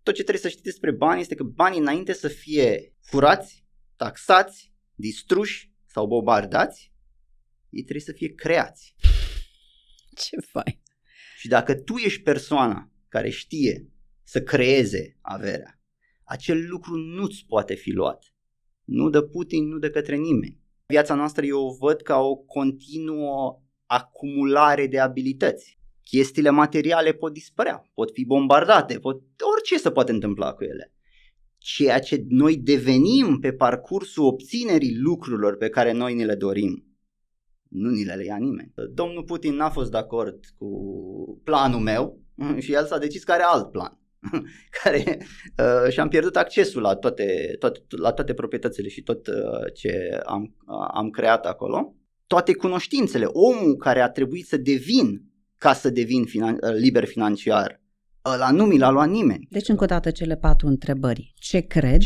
tot ce trebuie să știi despre bani este că banii înainte să fie furați, taxați, distruși sau bombardați, ei trebuie să fie creați. Ce fain! Și dacă tu ești persoana care știe să creeze averea, acel lucru nu-ți poate fi luat. Nu de Putin, nu de către nimeni. Viața noastră eu o văd ca o continuă acumulare de abilități. Chestiile materiale pot dispărea, pot fi bombardate, orice se poate întâmpla cu ele. Ceea ce noi devenim pe parcursul obținerii lucrurilor pe care noi ni le dorim, nu ni le ia nimeni. Domnul Putin n-a fost de acord cu planul meu și el s-a decis că are alt plan. Care și-am pierdut accesul la toate proprietățile și tot ce am creat acolo. Toate cunoștințele, omul care a trebuit să devin ca să devin liber financiar, ăla nu mi l-a luat nimeni. Deci încă o dată cele 4 întrebări. Ce cred?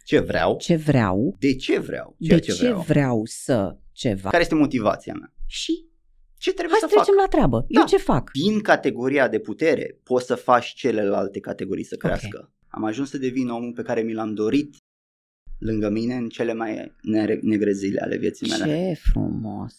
Ce vreau? Ce vreau? De ce vreau? De ce vreau să ceva? Care este motivația mea? Și ce trebuie să fac? Hai să trecem la treabă. Eu ce fac? Din categoria de putere poți să faci celelalte categorii să crească. Okay. Am ajuns să devin omul pe care mi l-am dorit lângă mine în cele mai negre zile ale vieții mele. Ce frumos!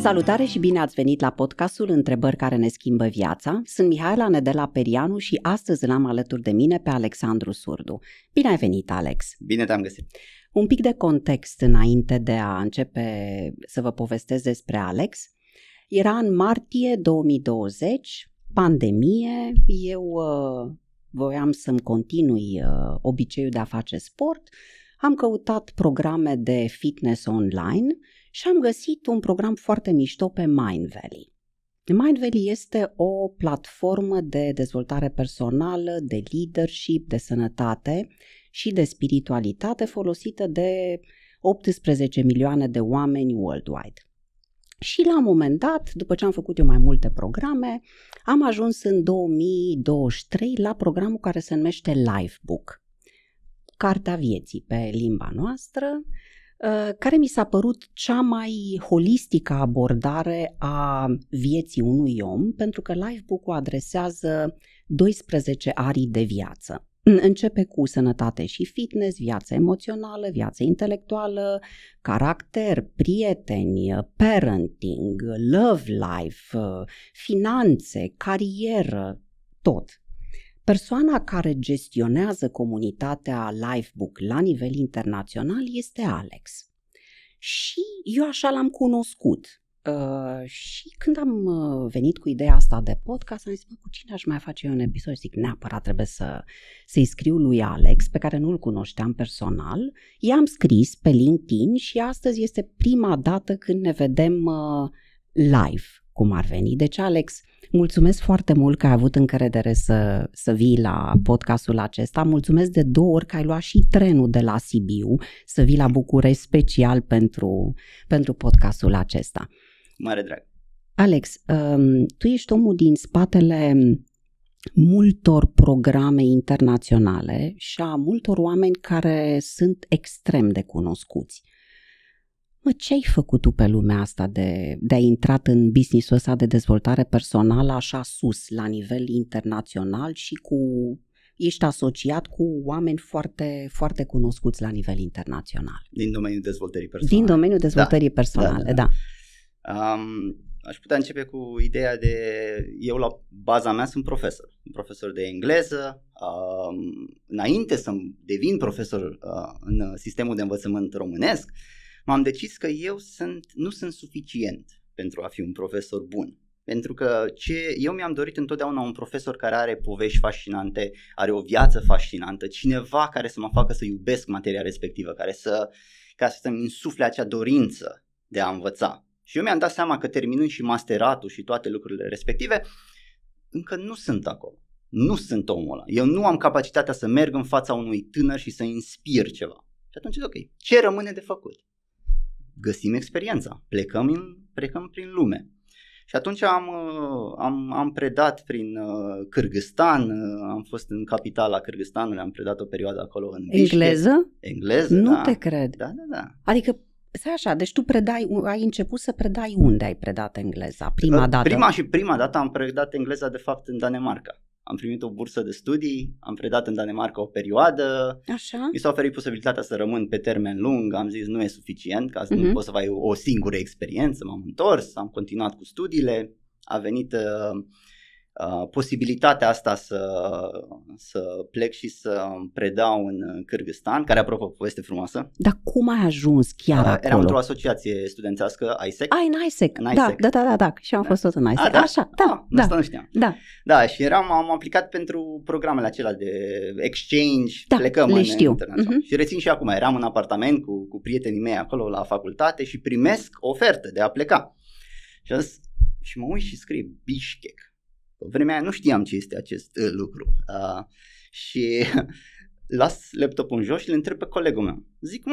Salutare și bine ați venit la podcastul Întrebări care ne schimbă viața. Sunt Mihaela Nedela-Perianu și astăzi l-am alături de mine pe Alexandru Surdu. Bine ai venit, Alex! Bine te-am găsit! Un pic de context înainte de a începe să vă povestesc despre Alex. Era în martie 2020, pandemie, eu voiam să-mi continui obiceiul de a face sport, am căutat programe de fitness online și am găsit un program foarte mișto pe Mindvalley. Mindvalley este o platformă de dezvoltare personală, de leadership, de sănătate și de spiritualitate folosită de 18 milioane de oameni worldwide. Și la un moment dat, după ce am făcut eu mai multe programe, am ajuns în 2023 la programul care se numește Lifebook, Cartea vieții pe limba noastră, care mi s-a părut cea mai holistică abordare a vieții unui om, pentru că Lifebook-ul adresează 12 arii de viață. Începe cu sănătate și fitness, viață emoțională, viață intelectuală, caracter, prieteni, parenting, love life, finanțe, carieră, tot. Persoana care gestionează comunitatea Lifebook la nivel internațional este Alex. Și eu așa l-am cunoscut. Și când am venit cu ideea asta de podcast, am zis, cu cine aș mai face eu un episod? Zic, neapărat trebuie să-i scriu lui Alex, pe care nu-l cunoșteam personal. I-am scris pe LinkedIn și astăzi este prima dată când ne vedem live, cum ar veni. Deci, Alex, mulțumesc foarte mult că ai avut încredere să vii la podcastul acesta. Mulțumesc de 2 ori că ai luat și trenul de la Sibiu să vii la București special pentru podcastul acesta. Mare drag. Alex, tu ești omul din spatele multor programe internaționale și a multor oameni care sunt extrem de cunoscuți. Ce ai făcut tu pe lumea asta de a intrat în business-ul ăsta de dezvoltare personală așa sus, la nivel internațional și ești asociat cu oameni foarte, foarte cunoscuți la nivel internațional? Din domeniul dezvoltării personale. Din domeniul dezvoltării personale, da. Aș putea începe cu ideea eu la baza mea sunt profesor de engleză. Înainte să devin profesor în sistemul de învățământ românesc, m-am decis că nu sunt suficient pentru a fi un profesor bun. Pentru că eu mi-am dorit întotdeauna un profesor care are povești fascinante, are o viață fascinantă, cineva care să mă facă să iubesc materia respectivă, ca să-mi insufle acea dorință de a învăța. Și eu mi-am dat seama că terminând și masteratul și toate lucrurile respective, încă nu sunt acolo. Nu sunt omul ăla. Eu nu am capacitatea să merg în fața unui tânăr și să inspir ceva. Și atunci, ok, ce rămâne de făcut? Găsim experiența, plecăm prin lume. Și atunci am predat prin Kârgâstan, am fost în capitala Kârgâstanului, am predat o perioadă acolo în Engleză? Engleză, nu da. te cred. Da. Adică Stai așa, deci tu ai început să predai unde ai predat engleza prima dată? Prima dată am predat engleza de fapt în Danemarca. Am primit o bursă de studii, am predat în Danemarca o perioadă. Așa. Mi s-a oferit posibilitatea să rămân pe termen lung, am zis nu e suficient, ca să nu pot să ai o singură experiență, m-am întors, am continuat cu studiile, a venit posibilitatea asta să plec și să predau în Kârgâzstan, care apropo poveste frumoasă. Dar cum ai ajuns chiar acolo? Eram într-o asociație studențească, ISEC. În ISEC. Da. Și am fost tot în ISEC. Așa, asta nu știam. Da, și am aplicat pentru programele acelea de exchange, plecăm în internațional. Și rețin și acum, eram în apartament cu prietenii mei acolo la facultate și primesc ofertă de a pleca. Și mă uit și scrie Bishkek. Pe vremea aia nu știam ce este acest lucru. Și las laptopul în jos și îl întreb pe colegul meu. Zic,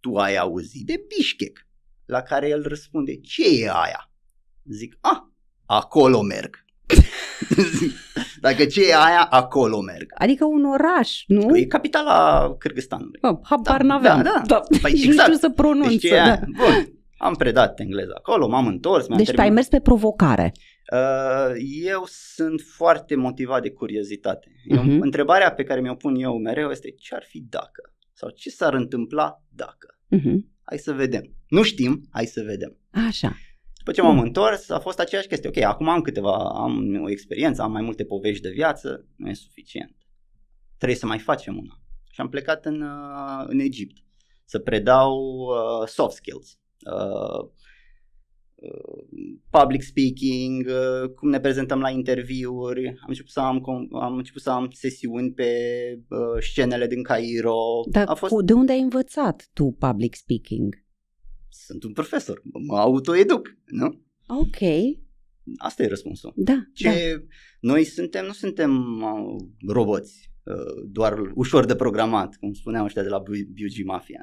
tu ai auzit de Bishkek? La care el răspunde, ce e aia? Zic, acolo merg. Dacă ce e aia, acolo merg. Adică un oraș, nu? E capitala Kârgâzstanului. Habar n-aveam. Da. Păi, exact. Nu știu să pronunț. Deci bun, am predat engleza acolo, m-am întors. Deci tu ai mers pe provocare. Eu sunt foarte motivat de curiozitate. Întrebarea pe care mi-o pun eu mereu este ce ar fi dacă? Sau ce s-ar întâmpla dacă? Hai să vedem. Nu știm, hai să vedem. Așa. După ce m-am întors, a fost aceeași chestie. Ok, acum am o experiență, am mai multe povești de viață, nu e suficient. Trebuie să mai facem una. Și am plecat în Egipt să predau soft skills. Public speaking, cum ne prezentăm la interviuri. Am început să am sesiuni pe scenele din Cairo. Dar de unde ai învățat tu public speaking? Sunt un profesor, mă autoeduc, nu? Ok. Asta e răspunsul. Da. Noi nu suntem roboți, doar ușor de programat, cum spuneau ăștia de la BUG Mafia.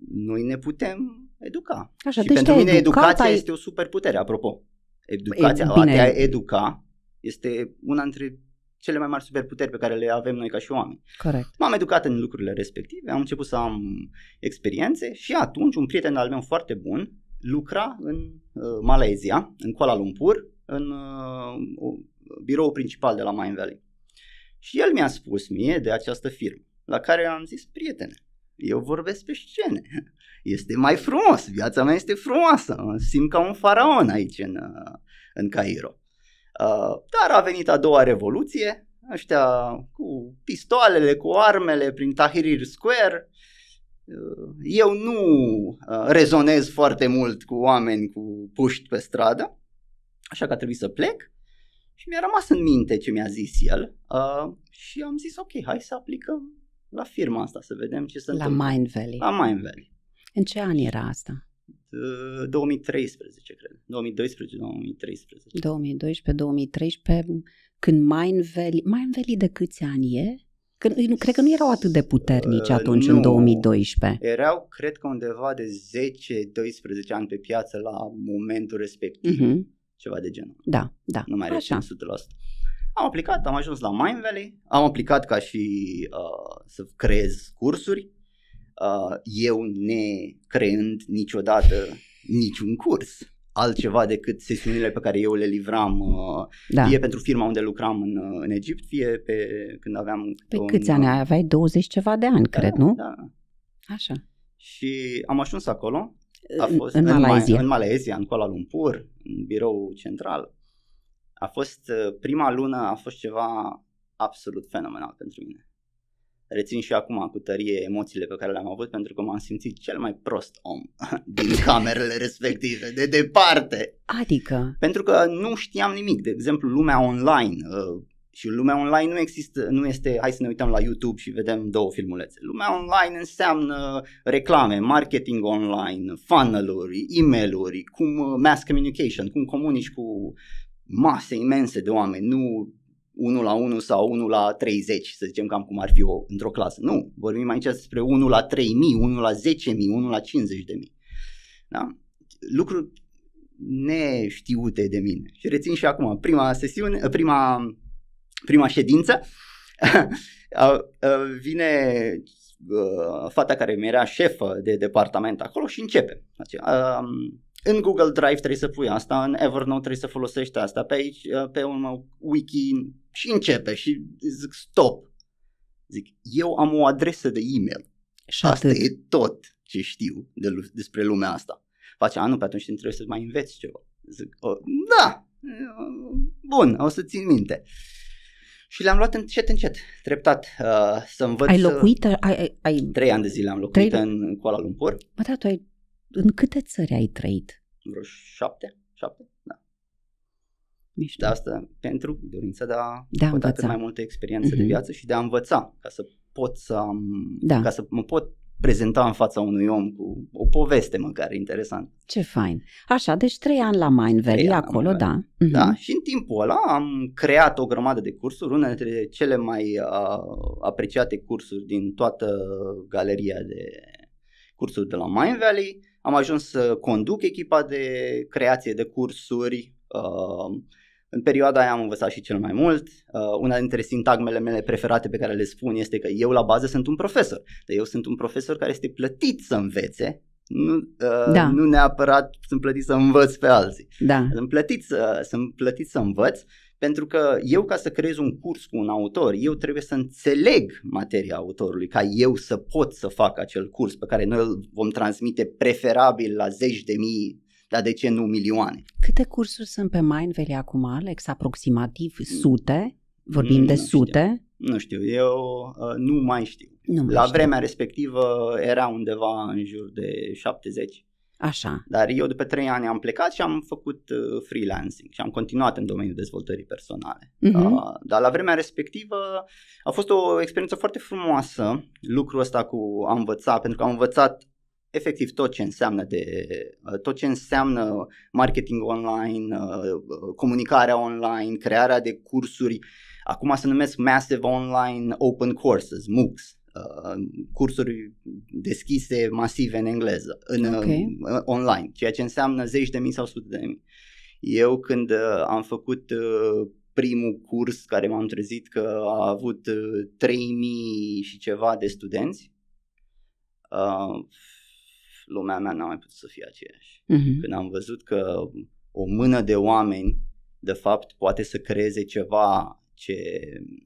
Noi ne putem educa. Așa, și deci pentru mine educația este o superputere, apropo. Educația, a te educa, este una dintre cele mai mari superputeri pe care le avem noi ca și oameni. Corect. M-am educat în lucrurile respective, am început să am experiențe și atunci un prieten al meu foarte bun lucra în Malaysia, în Kuala Lumpur, în biroul principal de la Mindvalley. Și el mi-a spus mie de această firmă, la care am zis, prietene, eu vorbesc pe scene, este mai frumos, viața mea este frumoasă, mă simt ca un faraon aici în Cairo. Dar a venit a doua revoluție, ăștia cu pistoalele, cu armele prin Tahrir Square. Eu nu rezonez foarte mult cu oameni cu puști pe stradă, așa că a trebuit să plec și mi-a rămas în minte ce mi-a zis el și am zis ok, hai să aplicăm la firma asta să vedem ce se întâmplă. La Mindvalley. La Mindvalley. În ce an era asta? 2013, cred. 2012-2013. 2012-2013, când Mindvalley de câți ani e? Cred că nu erau atât de puternici atunci, în 2012. Erau, cred că undeva de 10-12 ani pe piață la momentul respectiv. Ceva de genul. Da. Nu mai rețin 100%. Am aplicat, am ajuns la Mindvalley, am aplicat ca și să creez cursuri. Eu necreând niciodată niciun curs altceva decât sesiunile pe care eu le livram fie pentru firma unde lucram în Egipt, fie când aveam... Câți ani aveai? 20 ceva de ani, cred, nu? Da. Așa. Și am ajuns acolo. În Malaysia. În Malaysia, în Kuala Lumpur, în birou central. A fost prima lună, a fost ceva absolut fenomenal pentru mine. Rețin și acum cu tărie emoțiile pe care le-am avut pentru că m-am simțit cel mai prost om din camerele respective, de departe. Adică? Pentru că nu știam nimic. De exemplu, lumea online, și lumea online nu este, hai să ne uităm la YouTube și vedem două filmulețe. Lumea online înseamnă reclame, marketing online, funnel-uri, e-mail-uri, mass communication, cum comunici cu mase imense de oameni, nu 1 la 1 sau 1 la 30, să zicem cam cum ar fi într-o clasă. Nu, vorbim aici despre 1 la 3.000, 1 la 10.000, 1 la 50.000. Da? Lucruri neștiute de mine. Și rețin și acum, prima ședință, vine fata care mi era șefă de departament acolo și începe. În Google Drive trebuie să pui asta, în Evernote trebuie să folosești asta, pe aici, pe un wiki și începe și zic stop. Zic, eu am o adresă de e-mail. Și asta atât. E tot ce știu despre lumea asta. Face, nu, pe atunci trebuie să mai înveți ceva. Zic, da, bun, o să țin minte. Și le-am luat încet, treptat, să învăț. Ai locuit? 3 ani de zile am locuit în Kuala Lumpur. Bă, da, tu în câte țări ai trăit? Vreo 7, da. Mișto. De asta pentru dorința de a învăța mai multe experiențe de viață și de a învăța, ca să pot ca să mă pot prezenta în fața unui om cu o poveste măcar interesantă. Ce fain. Așa, deci 3 ani la Mindvalley acolo, da. Da, și în timpul ăla am creat o grămadă de cursuri, una dintre cele mai apreciate cursuri din toată galeria de cursuri de la Mindvalley. Am ajuns să conduc echipa de creație de cursuri. În perioada aia am învățat și cel mai mult. Una dintre sintagmele mele preferate pe care le spun este că eu la bază sunt un profesor. Eu sunt un profesor care este plătit să învețe, nu neapărat sunt plătit să învăț pe alții. Da. Sunt plătit să învăț, pentru că eu, ca să creez un curs cu un autor, eu trebuie să înțeleg materia autorului, ca eu să pot să fac acel curs pe care noi îl vom transmite preferabil la 10.000, dar de ce nu milioane. Câte cursuri sunt pe Mindvalley acum, Alex? Aproximativ sute? Vorbim de sute? Nu știu, eu nu mai știu. La vremea respectivă era undeva în jur de 70. Așa. Dar eu după 3 ani am plecat și am făcut freelancing și am continuat în domeniul dezvoltării personale. Dar la vremea respectivă a fost o experiență foarte frumoasă lucrul ăsta cu a învăța, pentru că am învățat efectiv tot ce înseamnă marketing online, comunicarea online, crearea de cursuri. Acum se numesc Massive Online Open Courses, MOOCs. Cursuri deschise masive în engleză, online, ceea ce înseamnă 10.000 sau 100.000. Eu când am făcut primul curs, care m-am trezit că a avut 3.000 și ceva de studenți, lumea mea n-a mai putut să fie aceeași. Când am văzut că o mână de oameni de fapt poate să creeze ceva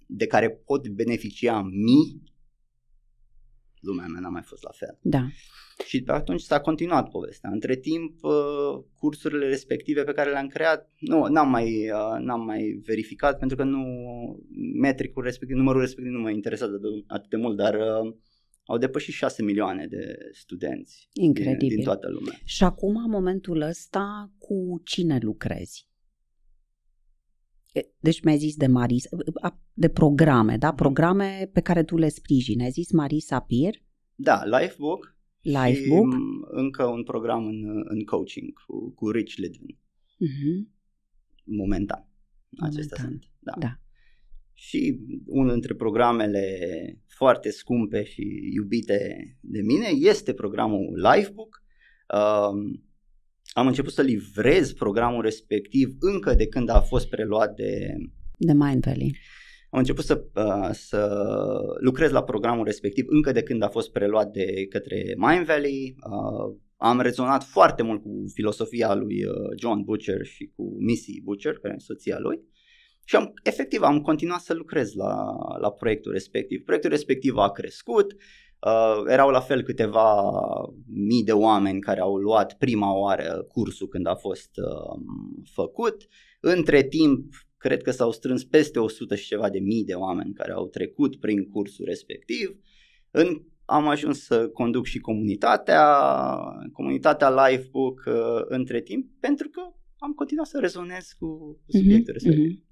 de care pot beneficia mii, lumea mea n-a mai fost la fel. Da. Și pe atunci s-a continuat povestea. Între timp, cursurile respective pe care le-am creat, n-am mai verificat, pentru că metricul respectiv, numărul respectiv nu mă interesează atât de mult, dar au depășit 6 milioane de studenți. Incredibil. Din toată lumea. Și acum, în momentul ăsta, cu cine lucrezi? Deci mi-ai zis de Marisa, de programe, da? Programe pe care tu le sprijini. Ai zis Marisa Peer? Da, Lifebook. Și încă un program în coaching cu Rich Lidvin. Momentan. Acestea sunt. Da. Și unul dintre programele foarte scumpe și iubite de mine este programul Lifebook. Am început să livrez programul respectiv încă de când a fost preluat de Mindvalley. Am început să lucrez la programul respectiv încă de când a fost preluat de către Mindvalley. Am rezonat foarte mult cu filosofia lui John Butcher și cu Missy Butcher, care e soția lui. Și efectiv am continuat să lucrez la proiectul respectiv. Proiectul respectiv a crescut. Erau la fel câteva mii de oameni care au luat prima oară cursul când a fost făcut. Între timp, cred că s-au strâns peste 100 și ceva de mii de oameni care au trecut prin cursul respectiv. Am ajuns să conduc și comunitatea Lifebook între timp, pentru că am continuat să rezonez cu subiectul respectiv.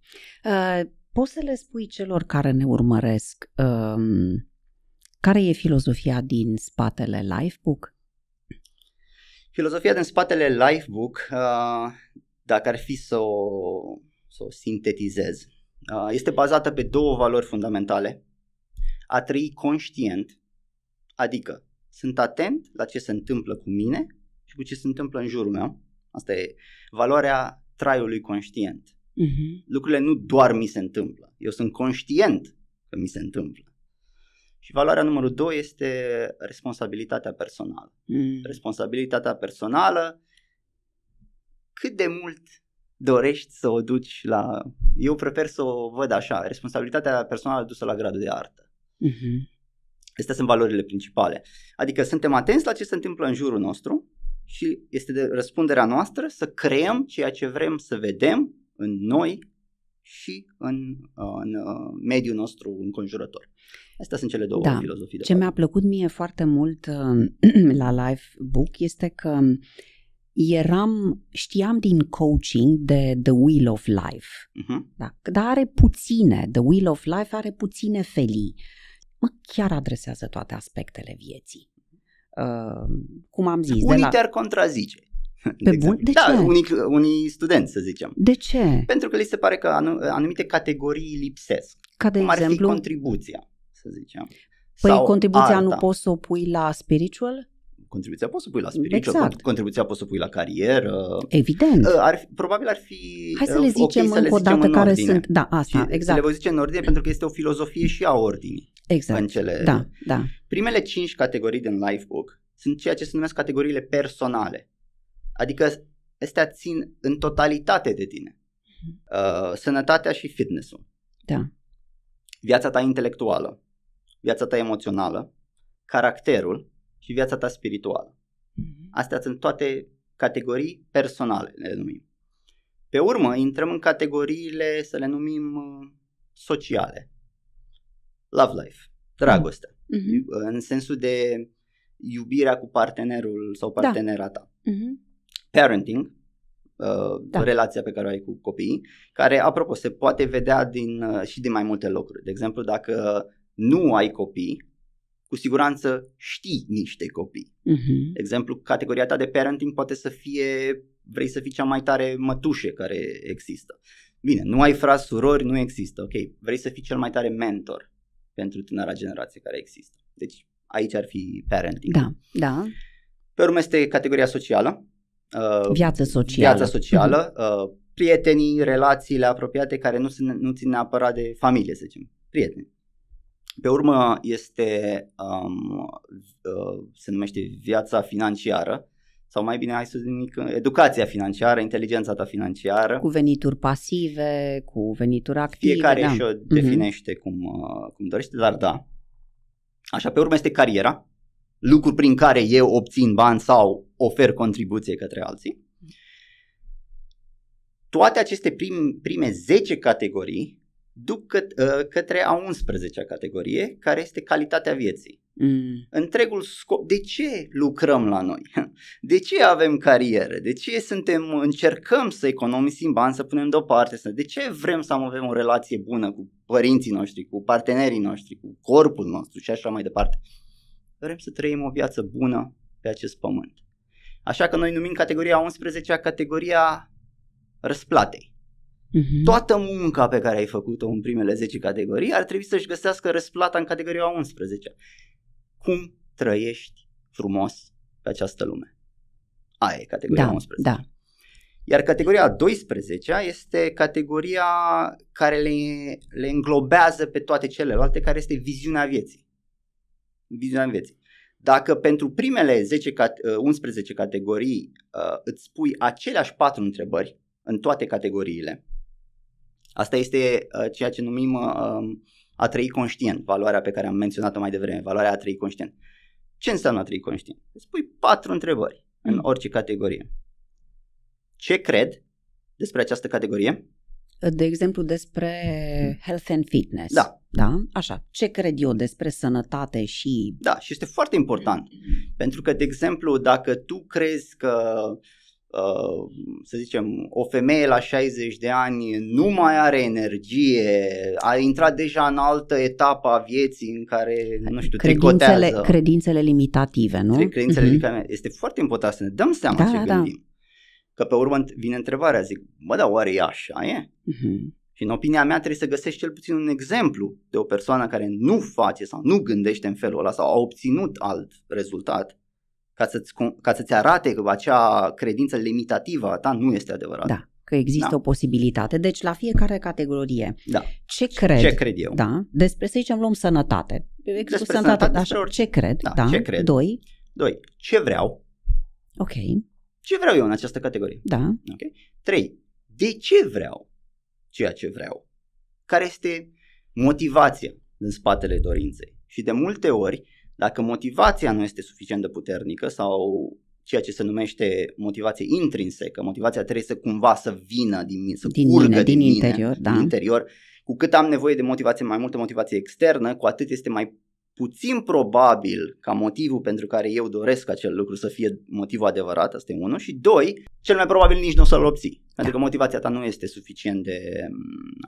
Poți să le spui celor care ne urmăresc care e filozofia din spatele Lifebook? Filozofia din spatele Lifebook, dacă ar fi să o sintetizez, este bazată pe 2 valori fundamentale. A trăi conștient, adică sunt atent la ce se întâmplă cu mine și cu ce se întâmplă în jurul meu. Asta e valoarea traiului conștient. Lucrurile nu doar mi se întâmplă, eu sunt conștient că mi se întâmplă. Și valoarea numărul 2 este responsabilitatea personală. Responsabilitatea personală, cât de mult dorești să o duci la... Eu prefer să o văd așa, responsabilitatea personală dusă la gradul de artă. Astea sunt valorile principale. Adică suntem atenți la ce se întâmplă în jurul nostru și este de răspunderea noastră să creăm ceea ce vrem să vedem în noi și în mediul nostru înconjurător. Astea sunt cele două filozofii. Ce mi-a plăcut mie foarte mult la Lifebook este că știam din coaching de The Wheel of Life, da? Dar are puține, The Wheel of Life are puține felii. Chiar adresează toate aspectele vieții. Cum am zis. Unii te-ar contrazice. Pe bun? De ce? Unii studenți, să zicem. De ce? Pentru că li se pare că anumite categorii lipsesc. Ca de exemplu? Ar fi contribuția, să zicem. Păi sau contribuția arta. nu poți să o pui la spiritual? Contribuția poți să pui la spiritual, exact. Contribuția poți să pui la carieră. Evident. Probabil ar fi Hai să le zicem încă o dată care ordine. Sunt. Da, asta, și exact. le voi zice în ordine pentru că este o filozofie și a ordinii. Exact. Da. Primele 5 categorii din Lifebook sunt ceea ce se numesc categoriile personale. Adică astea țin în totalitate de tine. Sănătatea și fitness-ul. Da. Viața ta intelectuală, viața ta emoțională, caracterul și viața ta spirituală. Astea sunt toate categorii personale, le numim. Pe urmă, intrăm în categoriile, să le numim sociale. Love life, dragostea. În sensul de iubirea cu partenerul sau partenera ta. Parenting, relația pe care o ai cu copiii, care, apropo, se poate vedea și din mai multe locuri. De exemplu, dacă nu ai copii, cu siguranță știi niște copii. De exemplu, categoria ta de parenting poate să fie, vrei să fii cea mai tare mătușe care există. Bine, nu ai frați, surori, nu există, ok. Vrei să fii cel mai tare mentor pentru tânăra generație care există. Deci aici ar fi parenting. Da. Pe urmă este categoria socială. Viața socială. Prietenii, relațiile apropiate care nu țin neapărat de familie, să zicem. Prieteni. Pe urmă este, se numește viața financiară, sau mai bine hai să zic educația financiară, inteligența ta financiară. Cu venituri pasive, cu venituri active. Fiecare și-o definește cum dorește, dar da. Așa, pe urmă este cariera, lucruri prin care eu obțin bani sau ofer contribuție către alții. Toate aceste prime 10 categorii duc către a 11-a categorie, care este calitatea vieții. Întregul scop, de ce lucrăm la noi? De ce avem carieră? De ce încercăm să economisim bani, să punem deoparte? De ce vrem să avem o relație bună cu părinții noștri, cu partenerii noștri, cu corpul nostru și așa mai departe? Vrem să trăim o viață bună pe acest pământ. Așa că noi numim categoria 11-a categoria răsplatei. Toată munca pe care ai făcut-o în primele 10 categorii ar trebui să-și găsească răsplata în categoria 11. Cum trăiești frumos pe această lume? Aia e categoria 11. Da. Iar categoria 12 este categoria care le înglobează pe toate celelalte, care este viziunea vieții. Viziunea vieții. Dacă pentru primele 11 categorii îți pui aceleași 4 întrebări în toate categoriile, asta este ceea ce numim a trăi conștient, valoarea pe care am menționat-o mai devreme, valoarea a trăi conștient. Ce înseamnă a trăi conștient? Îți pui 4 întrebări în orice categorie. Ce cred despre această categorie? De exemplu, despre health and fitness. Da. Așa. Ce cred eu despre sănătate și... Da, și este foarte important. Pentru că, de exemplu, dacă tu crezi că să zicem, o femeie la 60 de ani nu mai are energie, a intrat deja în altă etapă a vieții în care, nu știu, tricotează. Credințele limitative, nu? Credințele limitative. Este foarte important să ne dăm seama ce gândim. Că pe urmă vine întrebarea, zic, dar oare e așa, e? Și în opinia mea trebuie să găsești cel puțin un exemplu de o persoană care nu face sau nu gândește în felul ăla sau a obținut alt rezultat, ca să-ți arate că acea credință limitativă a ta nu este adevărată. Da. că există o posibilitate. Deci la fiecare categorie. Da. Ce cred eu? Da. Despre, să zicem, luăm sănătate. Despre sănătate, așa, ce cred? Da. Ce cred? 2. Ce vreau? Ok. Ce vreau eu în această categorie? Da. Okay. 3. De ce vreau ceea ce vreau? Care este motivația în spatele dorinței? Și de multe ori, dacă motivația nu este suficient de puternică sau ceea ce se numește motivație intrinsecă, motivația trebuie să cumva să vină din mine, să curgă din mine, interior, din interior. Cu cât am nevoie de motivație, mai multă motivație externă, cu atât este mai puțin probabil ca motivul pentru care eu doresc acel lucru să fie motivul adevărat, asta e 1. Și 2, cel mai probabil nici nu o să-l obții, pentru că motivația ta nu este suficient de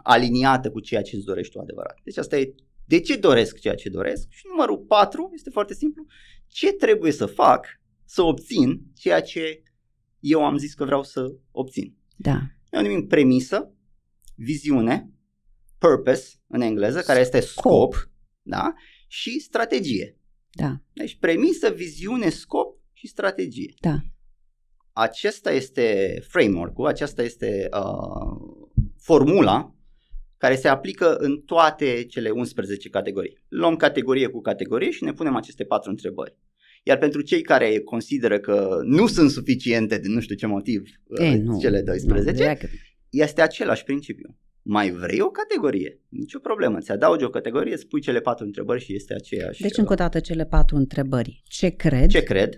aliniată cu ceea ce îți dorești tu adevărat. Deci asta e de ce doresc ceea ce doresc. Și numărul 4 este foarte simplu, ce trebuie să fac să obțin ceea ce eu am zis că vreau să obțin. Da. Eu numim premisă, viziune, purpose în engleză, care este scop, da? Și strategie. Da. Deci premisă, viziune, scop și strategie. Da. Acesta este framework-ul, aceasta este formula care se aplică în toate cele 11 categorii. Luăm categorie cu categorie și ne punem aceste 4 întrebări. Iar pentru cei care consideră că nu sunt suficiente din nu știu ce motiv cele 12, este același principiu. Mai vrei o categorie? Nicio problemă. Ți adaugi o categorie, spui cele 4 întrebări și este aceeași. Deci încă o dată cele 4 întrebări. Ce cred?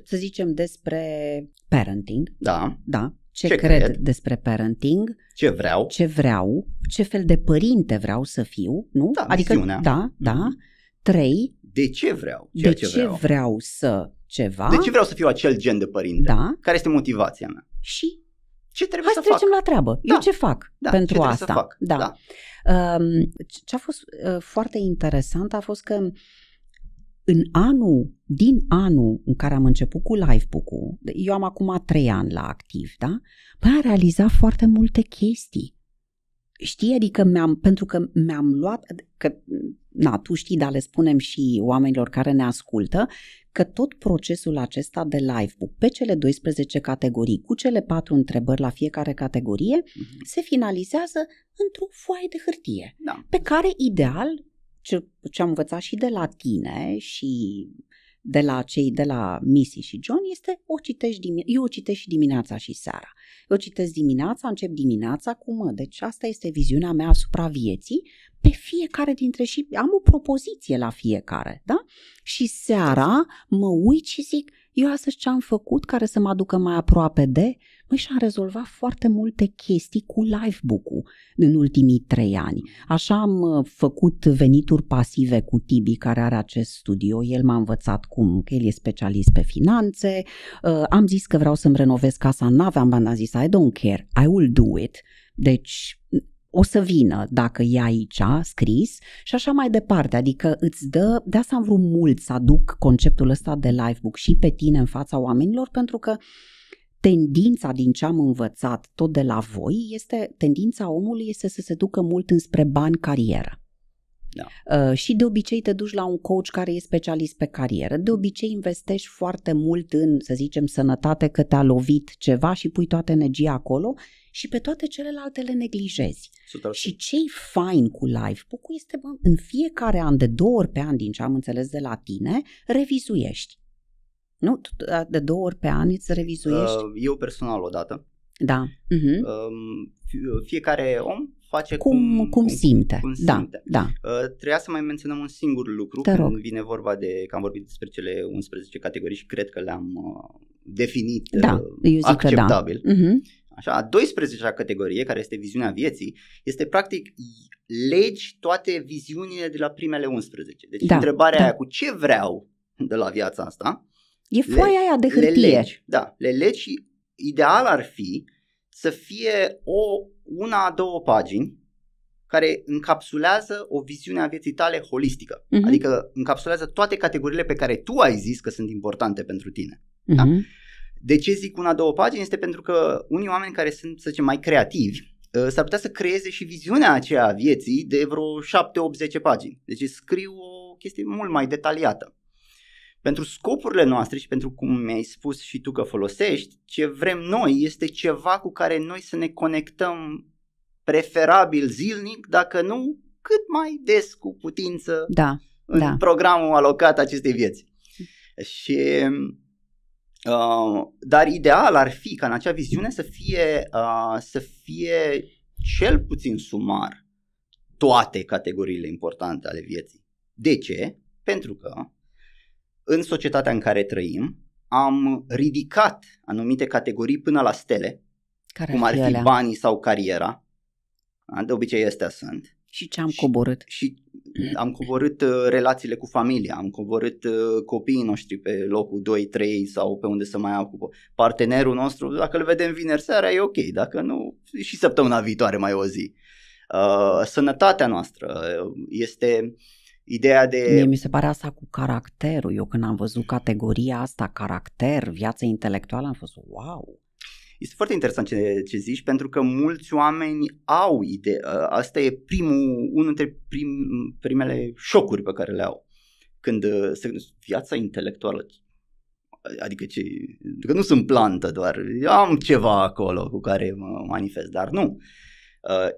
Să zicem despre parenting. Da. Da. Ce cred despre parenting? Ce vreau? Ce fel de părinte vreau să fiu, nu? Da, adică viziunea. Da. 3. De ce vreau? De ce vreau să ceva? De ce vreau să fiu acel gen de părinte? Da. Care este motivația mea? Și ce trebuie să fac? Hai să trecem la treabă. Eu ce fac pentru ce asta? Să fac? Da. Ce a fost foarte interesant a fost că din anul în care am început cu Livebook-ul, eu am acum 3 ani la activ, da? Am realizat foarte multe chestii. Știi, adică pentru că mi-am luat, tu știi, dar le spunem și oamenilor care ne ascultă, că tot procesul acesta de Livebook pe cele 12 categorii, cu cele 4 întrebări la fiecare categorie, se finalizează într-o foaie de hârtie, pe care ideal, ce am învățat și de la tine și de la cei de la Missy și John, este eu o citesc și dimineața și seara. Eu citesc dimineața, încep dimineața deci asta este viziunea mea asupra vieții, pe fiecare dintre și am o propoziție la fiecare, da? Și seara mă uit și zic, eu astăzi ce am făcut care să mă aducă mai aproape de, și am rezolvat foarte multe chestii cu Livebook-ul în ultimii 3 ani. Așa am făcut venituri pasive cu Tibi, care are acest studio, el m-a învățat că el e specialist pe finanțe, am zis că vreau să-mi renovez casa, n-aveam bani, am zis I don't care, I will do it, deci o să vină dacă e aici scris și așa mai departe, adică îți dă, de asta am vrut mult să aduc conceptul ăsta de Livebook și pe tine în fața oamenilor, pentru că tendința din ce am învățat tot de la voi, tendința omului este să se ducă mult înspre bani, carieră. Da. Și de obicei te duci la un coach care e specialist pe carieră. De obicei investești foarte mult în, să zicem, sănătate, că te-a lovit ceva și pui toată energia acolo și pe toate celelalte le neglijezi. 100%. Și ce-i fain cu Livebook-ul este, în fiecare an, de 2 ori pe an, din ce am înțeles de la tine, revizuiești. Nu? De 2 ori pe an îți revizuiești? Eu personal o dată. Da. Fiecare om face cum simte. Cum simte. Da. Trebuia să mai menționăm un singur lucru când vine vorba că am vorbit despre cele 11 categorii și cred că le-am definit acceptabil. Da. Așa, a 12-a categorie, care este viziunea vieții, este practic legi toate viziunile de la primele 11. Deci întrebarea aia cu ce vreau de la viața asta, e foaia aia de hârtie. Le legi și ideal ar fi să fie una, 2 pagini care încapsulează o viziune a vieții tale holistică. Adică încapsulează toate categoriile pe care tu ai zis că sunt importante pentru tine. Da? De ce zic 1-2 pagini? Este pentru că unii oameni care sunt, să zicem, mai creativi s-ar putea să creeze și viziunea aceea a vieții de vreo 7-8-10 pagini. Deci scriu o chestie mult mai detaliată. pentru scopurile noastre și pentru cum mi-ai spus și tu că folosești, ce vrem noi este ceva cu care noi să ne conectăm preferabil zilnic, dacă nu cât mai des cu putință în programul alocat acestei vieți. Și, dar ideal ar fi ca în acea viziune să fie cel puțin sumar toate categoriile importante ale vieții. De ce? Pentru că în societatea în care trăim am ridicat anumite categorii până la stele, cum ar fi banii sau cariera. De obicei astea sunt. Și ce am coborât? Și am coborât relațiile cu familia, am coborât copiii noștri pe locul 2, 3 sau pe unde să mai ocupă. Partenerul nostru, dacă îl vedem vineri seara, e ok, dacă nu, și săptămâna viitoare mai o zi. Sănătatea noastră este ideea de... Mie mi se pare asta cu caracterul. Eu când am văzut categoria asta, caracter, viață intelectuală, am fost wow! Este foarte interesant ce zici, pentru că mulți oameni au idee. Asta e unul dintre primele șocuri pe care le au. Când se gândesc, viața intelectuală, adică că nu sunt plantă doar, am ceva acolo cu care mă manifest, dar nu.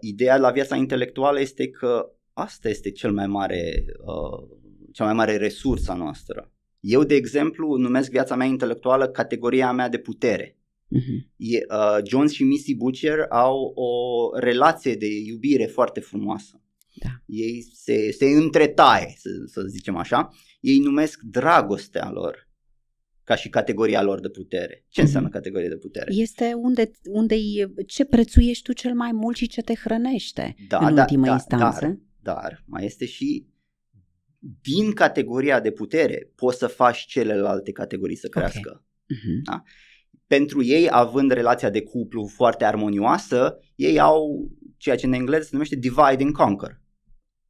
Ideea la viața intelectuală este că asta este cea mai mare resursă noastră. Eu, de exemplu, numesc viața mea intelectuală categoria mea de putere. John și Missy Butcher au o relație de iubire foarte frumoasă. Da. Ei se întretaie, să zicem așa. Ei numesc dragostea lor ca și categoria lor de putere. Ce înseamnă categoria de putere? Este ce prețuiești tu cel mai mult și ce te hrănește în ultimă instanță. Dar mai este și din categoria de putere poți să faci celelalte categorii să crească. Da? Pentru ei, având relația de cuplu foarte armonioasă, ei au ceea ce în engleză se numește divide and conquer.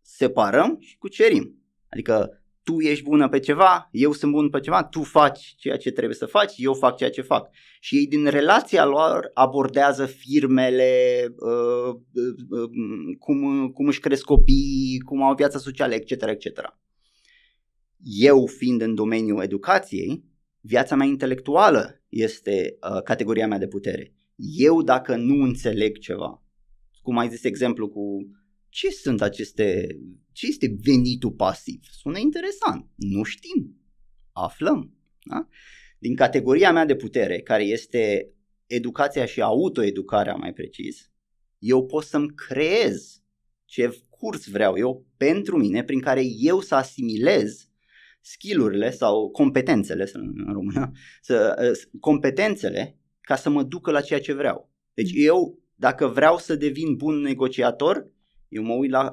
Separăm și cucerim. Adică tu ești bună pe ceva, eu sunt bun pe ceva, tu faci ceea ce trebuie să faci, eu fac ceea ce fac. Și ei din relația lor abordează firmele, cum își cresc copiii, cum au viața socială, etc., etc. Eu, fiind în domeniul educației, viața mea intelectuală este categoria mea de putere. Eu, dacă nu înțeleg ceva, cum ai zis exemplu cu ce este venitul pasiv? Sună interesant. Nu știm. Aflăm. Da? Din categoria mea de putere, care este educația și autoeducarea mai precis, eu pot să-mi creez ce curs vreau eu pentru mine, prin care eu să asimilez skill-urile sau competențele, în română, competențele ca să mă ducă la ceea ce vreau. Deci eu, dacă vreau să devin bun negociator, eu mă uit la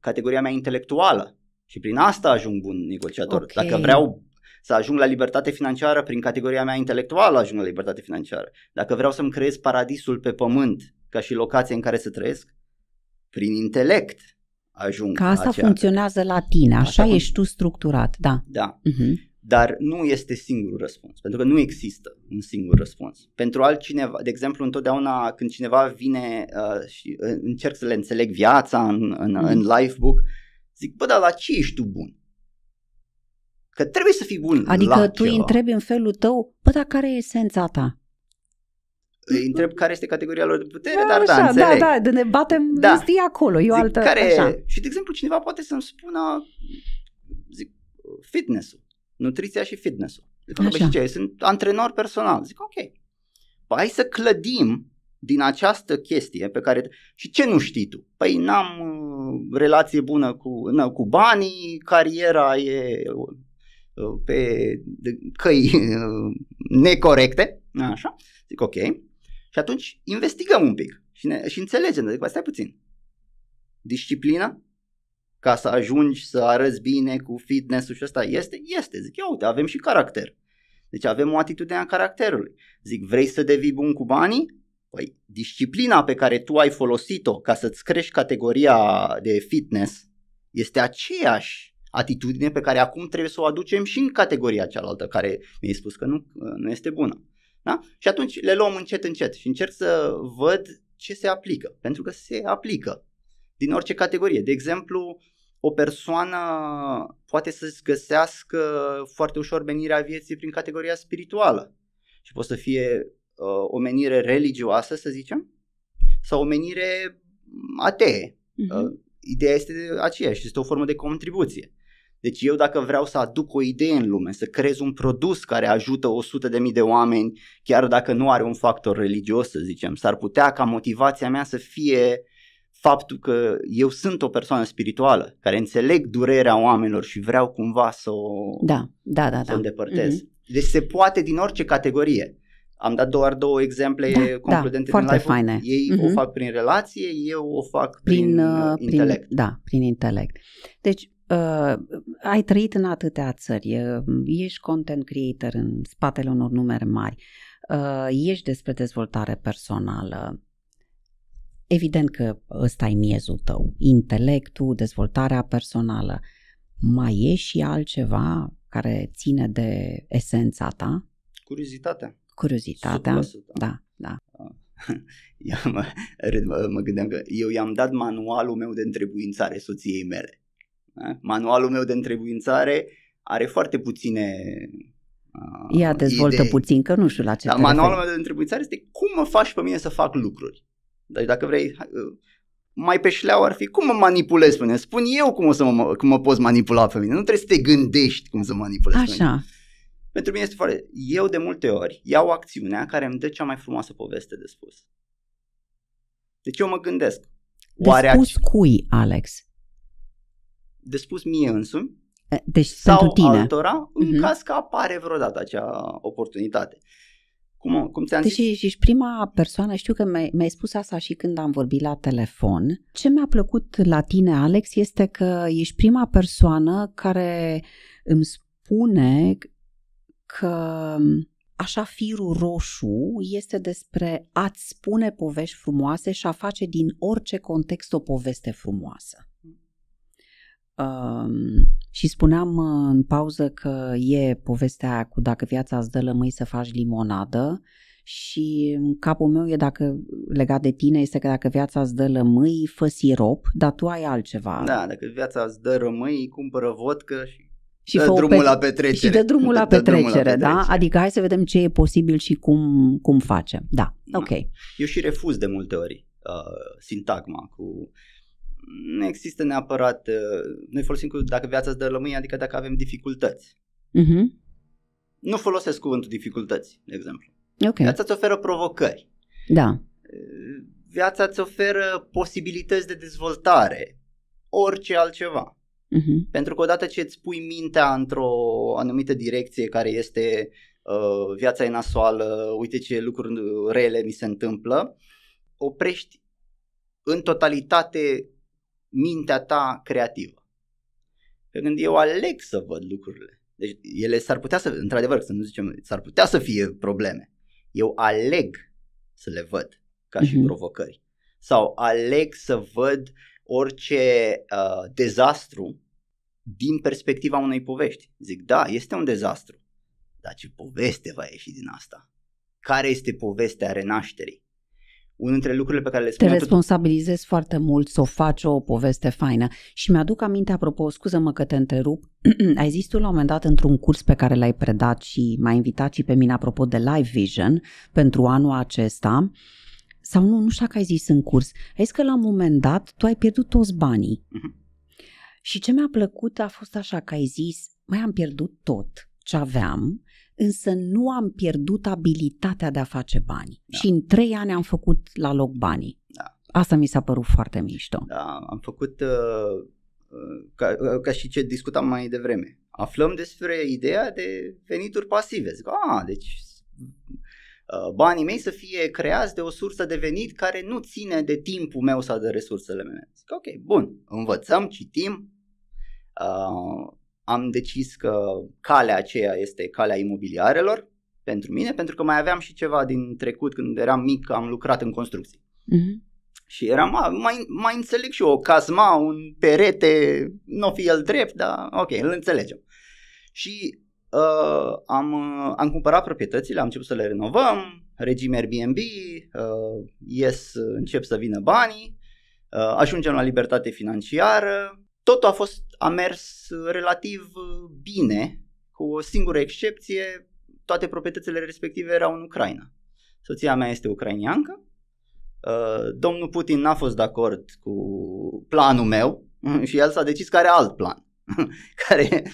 categoria mea intelectuală și prin asta ajung bun negociator. Okay. Dacă vreau să ajung la libertate financiară, prin categoria mea intelectuală ajung la libertate financiară. Dacă vreau să-mi creez paradisul pe pământ ca și locație în care să trăiesc, prin intelect ajung. Ca asta funcționează la tine, așa ești tu structurat, da. Da, dar nu este singurul răspuns, pentru că nu există un singur răspuns. Pentru altcineva, de exemplu, întotdeauna când cineva vine și încerc să le înțeleg viața în Lifebook, zic, bă, dar la ce ești tu bun? Că trebuie să fii bun. Adică tu îi întrebi în felul tău, bă, dar care e esența ta? Îi întreb care este categoria lor de putere, dar așa, înțeleg. Da, ne batem acolo. Și, de exemplu, cineva poate să-mi spună, zic, fitness-ul, nutriția și fitness-ul. Zic, sunt antrenor personal. Zic, ok, hai să clădim din această chestie pe care... Și ce nu știi tu? Păi n-am relație bună cu banii, cariera e pe căi necorecte, așa. Zic, ok. Și atunci investigăm un pic și înțelegem. Zic, stai puțin. Disciplina? Ca să ajungi să arăți bine cu fitness-ul și ăsta este? Zic, ia uite, avem și caracter. Deci avem o atitudine a caracterului. Zic, vrei să devii bun cu banii? Păi, disciplina pe care tu ai folosit-o ca să-ți crești categoria de fitness este aceeași atitudine pe care acum trebuie să o aducem și în categoria cealaltă care mi-ai spus că nu este bună. Da? Și atunci le luăm încet și încerc să văd ce se aplică, pentru că se aplică din orice categorie. De exemplu, o persoană poate să-ți găsească foarte ușor menirea vieții prin categoria spirituală și poate să fie o menire religioasă, să zicem, sau o menire atee. Ideea este aceeași, este o formă de contribuție. Deci eu dacă vreau să aduc o idee în lume, să creez un produs care ajută 100.000 de oameni, chiar dacă nu are un factor religios, să zicem, s-ar putea ca motivația mea să fie faptul că eu sunt o persoană spirituală, care înțeleg durerea oamenilor și vreau cumva să o îndepărtez. Deci se poate din orice categorie. Am dat doar 2 exemple concludente din live. Faine. Ei o fac prin relație, eu o fac prin intelect. Prin intelect. Deci ai trăit în atâtea țări, ești content creator în spatele unor numere mari, ești despre dezvoltare personală. Evident că ăsta e miezul tău, intelectul, dezvoltarea personală. Mai e și altceva care ține de esența ta? Curiozitatea, 100%. Da. Mă gândeam că eu i-am dat manualul meu de întrebuințare soției mele. Manualul meu de întrebuințare are foarte puține Ea dezvoltă idei. Puțin, că nu știu la ce manualul meu de întrebuințare este cum mă faci pe mine să fac lucruri. Deci dacă vrei, mai pe șleau ar fi cum mă manipulezi pe mine. Spun eu cum mă poți manipula pe mine. Nu trebuie să te gândești cum să manipulezi pe mine. Pentru mine este foarte... Eu de multe ori iau acțiunea care îmi dă cea mai frumoasă poveste de spus. Deci eu mă gândesc. De spus cui, Alex? De spus mie însumi. Deci sau pentru tine. Altora, în caz că apare vreodată acea oportunitate. Cum ți-am deci zis? ești prima persoană, știu că mi-ai spus asta și când am vorbit la telefon. Ce mi-a plăcut la tine, Alex, este că ești prima persoană care îmi spune că așa firul roșu este despre a-ți spune povești frumoase și a face din orice context o poveste frumoasă. Și spuneam în pauză că e povestea aia cu dacă viața îți dă lămâi să faci limonadă și în capul meu legat de tine este că dacă viața îți dă lămâi, fă sirop, dar tu ai altceva. Da, dacă viața îți dă lămâi, cumpără vodcă și dă drumul la petrecere. Și dă drumul la petrecere, da? Adică hai să vedem ce e posibil și cum facem. Da, ok. Eu și refuz de multe ori sintagma cu... Nu există neapărat... Noi folosim cu dacă viața îți dă lămâi, adică dacă avem dificultăți. Nu folosesc cuvântul dificultăți, de exemplu. Okay. Viața îți oferă provocări. Da. Viața îți oferă posibilități de dezvoltare. Orice altceva. Pentru că odată ce îți pui mintea într-o anumită direcție care este viața e nasoală, uite ce lucruri rele mi se întâmplă, oprești în totalitate mintea ta creativă. Pe când eu aleg să văd lucrurile. Deci ele s-ar putea să, într-adevăr, să nu zicem, s-ar putea să fie probleme. Eu aleg să le văd ca și provocări. Sau aleg să văd orice dezastru din perspectiva unei povești. Zic, da, este un dezastru, dar ce poveste va ieși din asta? Care este povestea renașterii? Unul dintre lucrurile pe care le spun... Te responsabilizezi foarte mult să o faci o poveste faină. Și mi-aduc aminte, apropo, scuză-mă că te întrerup, ai zis tu la un moment dat într-un curs pe care l-ai predat și m-ai invitat și pe mine apropo de Live Vision pentru anul acesta, sau nu știu dacă ai zis în curs, ai zis că la un moment dat tu ai pierdut toți banii. Și ce mi-a plăcut a fost așa că ai zis, am pierdut tot ce aveam, însă nu am pierdut abilitatea de a face bani. Da. Și în 3 ani am făcut la loc banii. Da. Asta mi s-a părut foarte mișto. Da, am făcut ca și ce discutam mai devreme. Aflăm despre ideea de venituri pasive. Zic, deci banii mei să fie creați de o sursă de venit care nu ține de timpul meu sau de resursele mele. Zic, ok, bun, învățăm, citim. Am decis că calea aceea este calea imobiliarelor pentru mine, pentru că mai aveam și ceva din trecut. Când eram mic am lucrat în construcții. Și eram, mai înțeleg și eu o casma, un perete, nu fi el drept, dar ok, îl înțelegem. Și am cumpărat proprietățile, am început să le renovăm, regim Airbnb, încep să vină banii, ajungem la libertate financiară totul a mers relativ bine, cu o singură excepție, toate proprietățile respective erau în Ucraina. Soția mea este ucrainiancă, domnul Putin n-a fost de acord cu planul meu și el s-a decis că are alt plan, care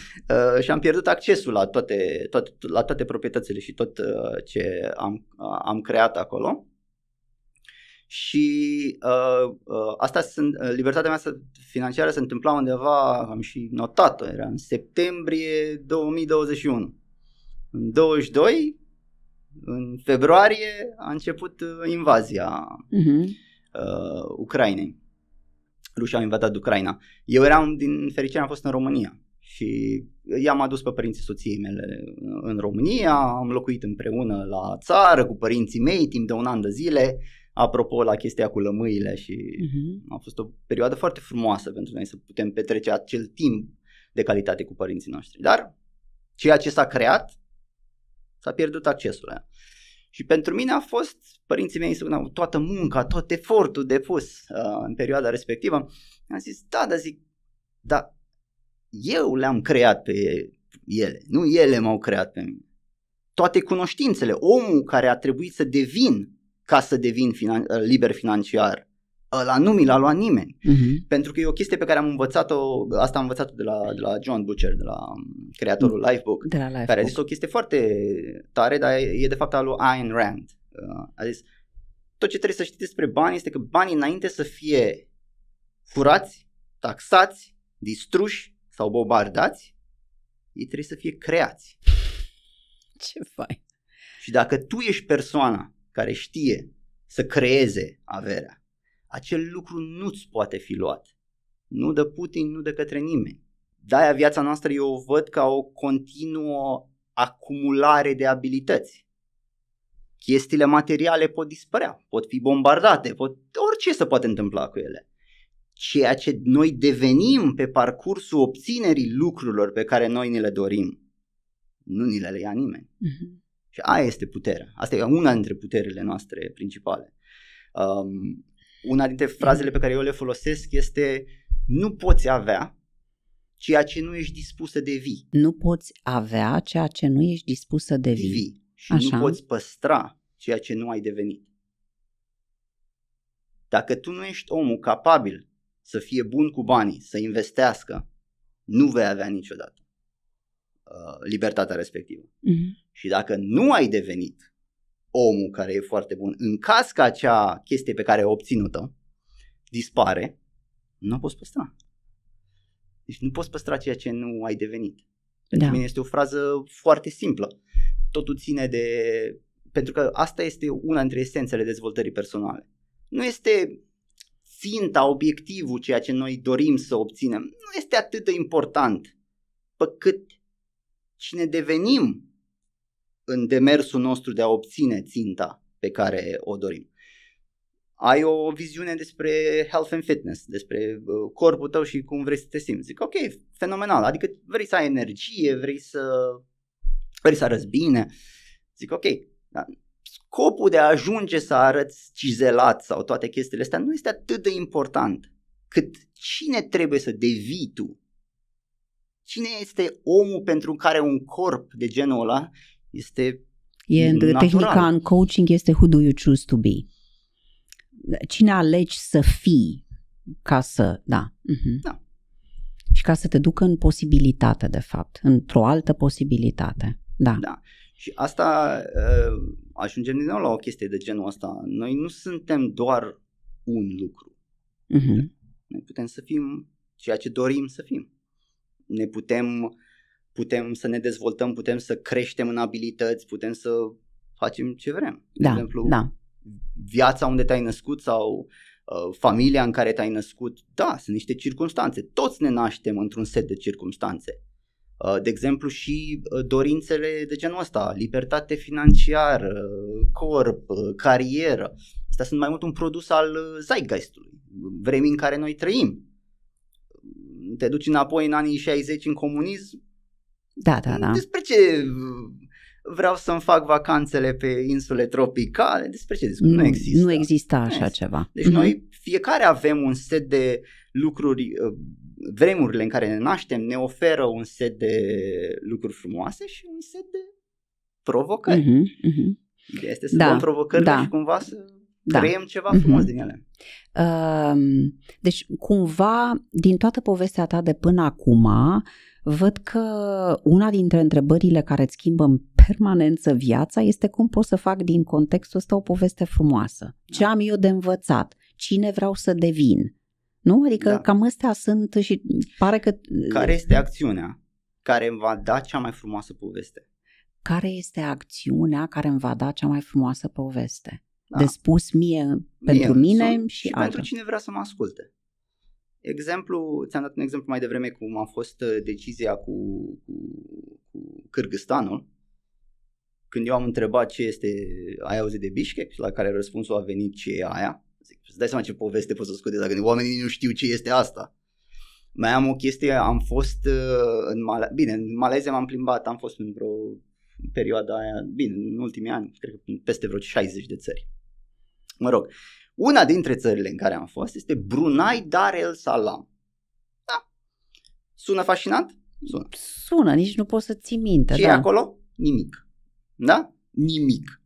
și-am pierdut accesul la toate proprietățile și tot ce am creat acolo. Și libertatea mea financiară se întâmpla undeva, am și notat-o, era în septembrie 2021. În 22, în februarie, a început invazia Ucrainei. Rușii au invadat Ucraina. Eu din fericire, am fost în România și i-am adus pe părinții soției mele în România, am locuit împreună la țară cu părinții mei timp de un an de zile. Apropo, la chestia cu lămâile și a fost o perioadă foarte frumoasă pentru noi să putem petrece acel timp de calitate cu părinții noștri. Dar ceea ce s-a creat, s-a pierdut accesul la ea. Și pentru mine a fost, părinții mei spuneau, toată munca, tot efortul depus în perioada respectivă. Am zis, da, eu le-am creat pe ele, nu ele m-au creat pe mine. Toate cunoștințele, omul care a trebuit să ca să devin liber financiar, ăla nu mi l-a luat nimeni. Pentru că e o chestie pe care am învățat-o, asta am învățat-o de la John Butcher, de la creatorul Lifebook, care a zis o chestie foarte tare, dar e de fapt al lui Ayn Rand. A zis, tot ce trebuie să știți despre bani este că banii, înainte să fie furați, taxați, distruși sau bombardați, ei trebuie să fie creați. Ce fain! Și dacă tu ești persoana care știe să creeze averea, acel lucru nu-ți poate fi luat. Nu de Putin, nu de către nimeni. De-aia viața noastră eu o văd ca o continuă acumulare de abilități. Chestiile materiale pot dispărea, pot fi bombardate, orice se poate întâmpla cu ele. Ceea ce noi devenim pe parcursul obținerii lucrurilor pe care noi ni le dorim, nu ni le ia nimeni. Și aia este puterea. Asta e una dintre puterile noastre principale. Una dintre frazele pe care eu le folosesc este: nu poți avea ceea ce nu ești dispus să devii. Nu poți avea ceea ce nu ești dispus să devii. Și așa. Nu poți păstra ceea ce nu ai devenit. Dacă tu nu ești omul capabil să fie bun cu banii, să investească, nu vei avea niciodată libertatea respectivă. Și dacă nu ai devenit omul care e foarte bun, în caz că acea chestie pe care ai obținut-o dispare, nu o poți păstra. Deci nu poți păstra ceea ce nu ai devenit. Pentru mine este o frază foarte simplă. Totul ține de... Pentru că asta este una dintre esențele dezvoltării personale. Nu este ținta, obiectivul, ceea ce noi dorim să obținem. Nu este atât de important pe cât cine devenim în demersul nostru de a obține ținta pe care o dorim. Ai o viziune despre health and fitness, despre corpul tău și cum vrei să te simți. Zic, ok, fenomenal, adică vrei să ai energie, vrei să arăți bine. Zic, ok, dar scopul de a ajunge să arăți cizelat sau toate chestiile astea nu este atât de important cât cine trebuie să devii tu. Cine este omul pentru care un corp de genul ăla este natural. Tehnica în coaching este who do you choose to be. Cine alegi să fii ca să, da. Și ca să te ducă în posibilitate, de fapt, într-o altă posibilitate. Da. Și asta ajungem din nou la o chestie de genul ăsta. Noi nu suntem doar un lucru. Noi putem să fim ceea ce dorim să fim. Ne putem să ne dezvoltăm, putem să creștem în abilități, putem să facem ce vrem. De exemplu, viața unde te-ai născut sau familia în care te-ai născut, sunt niște circumstanțe. Toți ne naștem într-un set de circumstanțe. De exemplu și dorințele de genul ăsta, libertate financiară, corp, carieră. Astea sunt mai mult un produs al zeitgeistului, vremii în care noi trăim. Te duci înapoi în anii 60 în comunism? Da. Despre ce vreau să-mi fac vacanțele pe insule tropicale? Despre ce discut? Nu există. Nu exista așa ceva. Deci noi fiecare avem un set de lucruri vremurile în care ne naștem ne oferă un set de lucruri frumoase și un set de provocări. Ideea este să dăm provocările și cumva să creăm ceva frumos din ele. Deci cumva din toată povestea ta de până acum văd că una dintre întrebările care îți schimbă în permanență viața este cum pot să fac din contextul ăsta o poveste frumoasă. Ce am eu de învățat? Cine vreau să devin? Nu? Adică cam astea sunt și pare că... Care este acțiunea care îmi va da cea mai frumoasă poveste? Care este acțiunea care îmi va da cea mai frumoasă poveste? De spus pentru mine și pentru cine vrea să mă asculte. Ți-am dat un exemplu mai devreme cum a fost decizia cu Kârgâzstanul. Când eu am întrebat ce este, ai auzit de Bishkek, la care răspunsul a venit ce e aia. Zic, îți dai seama ce poveste poți să scoate dacă oamenii nu știu ce este asta. Mai am o chestie, am fost în Malaysia m-am plimbat, am fost într-o perioada aia, în ultimii ani, cred că peste vreo 60 de țări. Mă rog, una dintre țările în care am fost este Brunei Dar el Salam. Da. Sună fascinant? Sună, nici nu poți să ții minte. Ce e acolo? Nimic. Da? Nimic.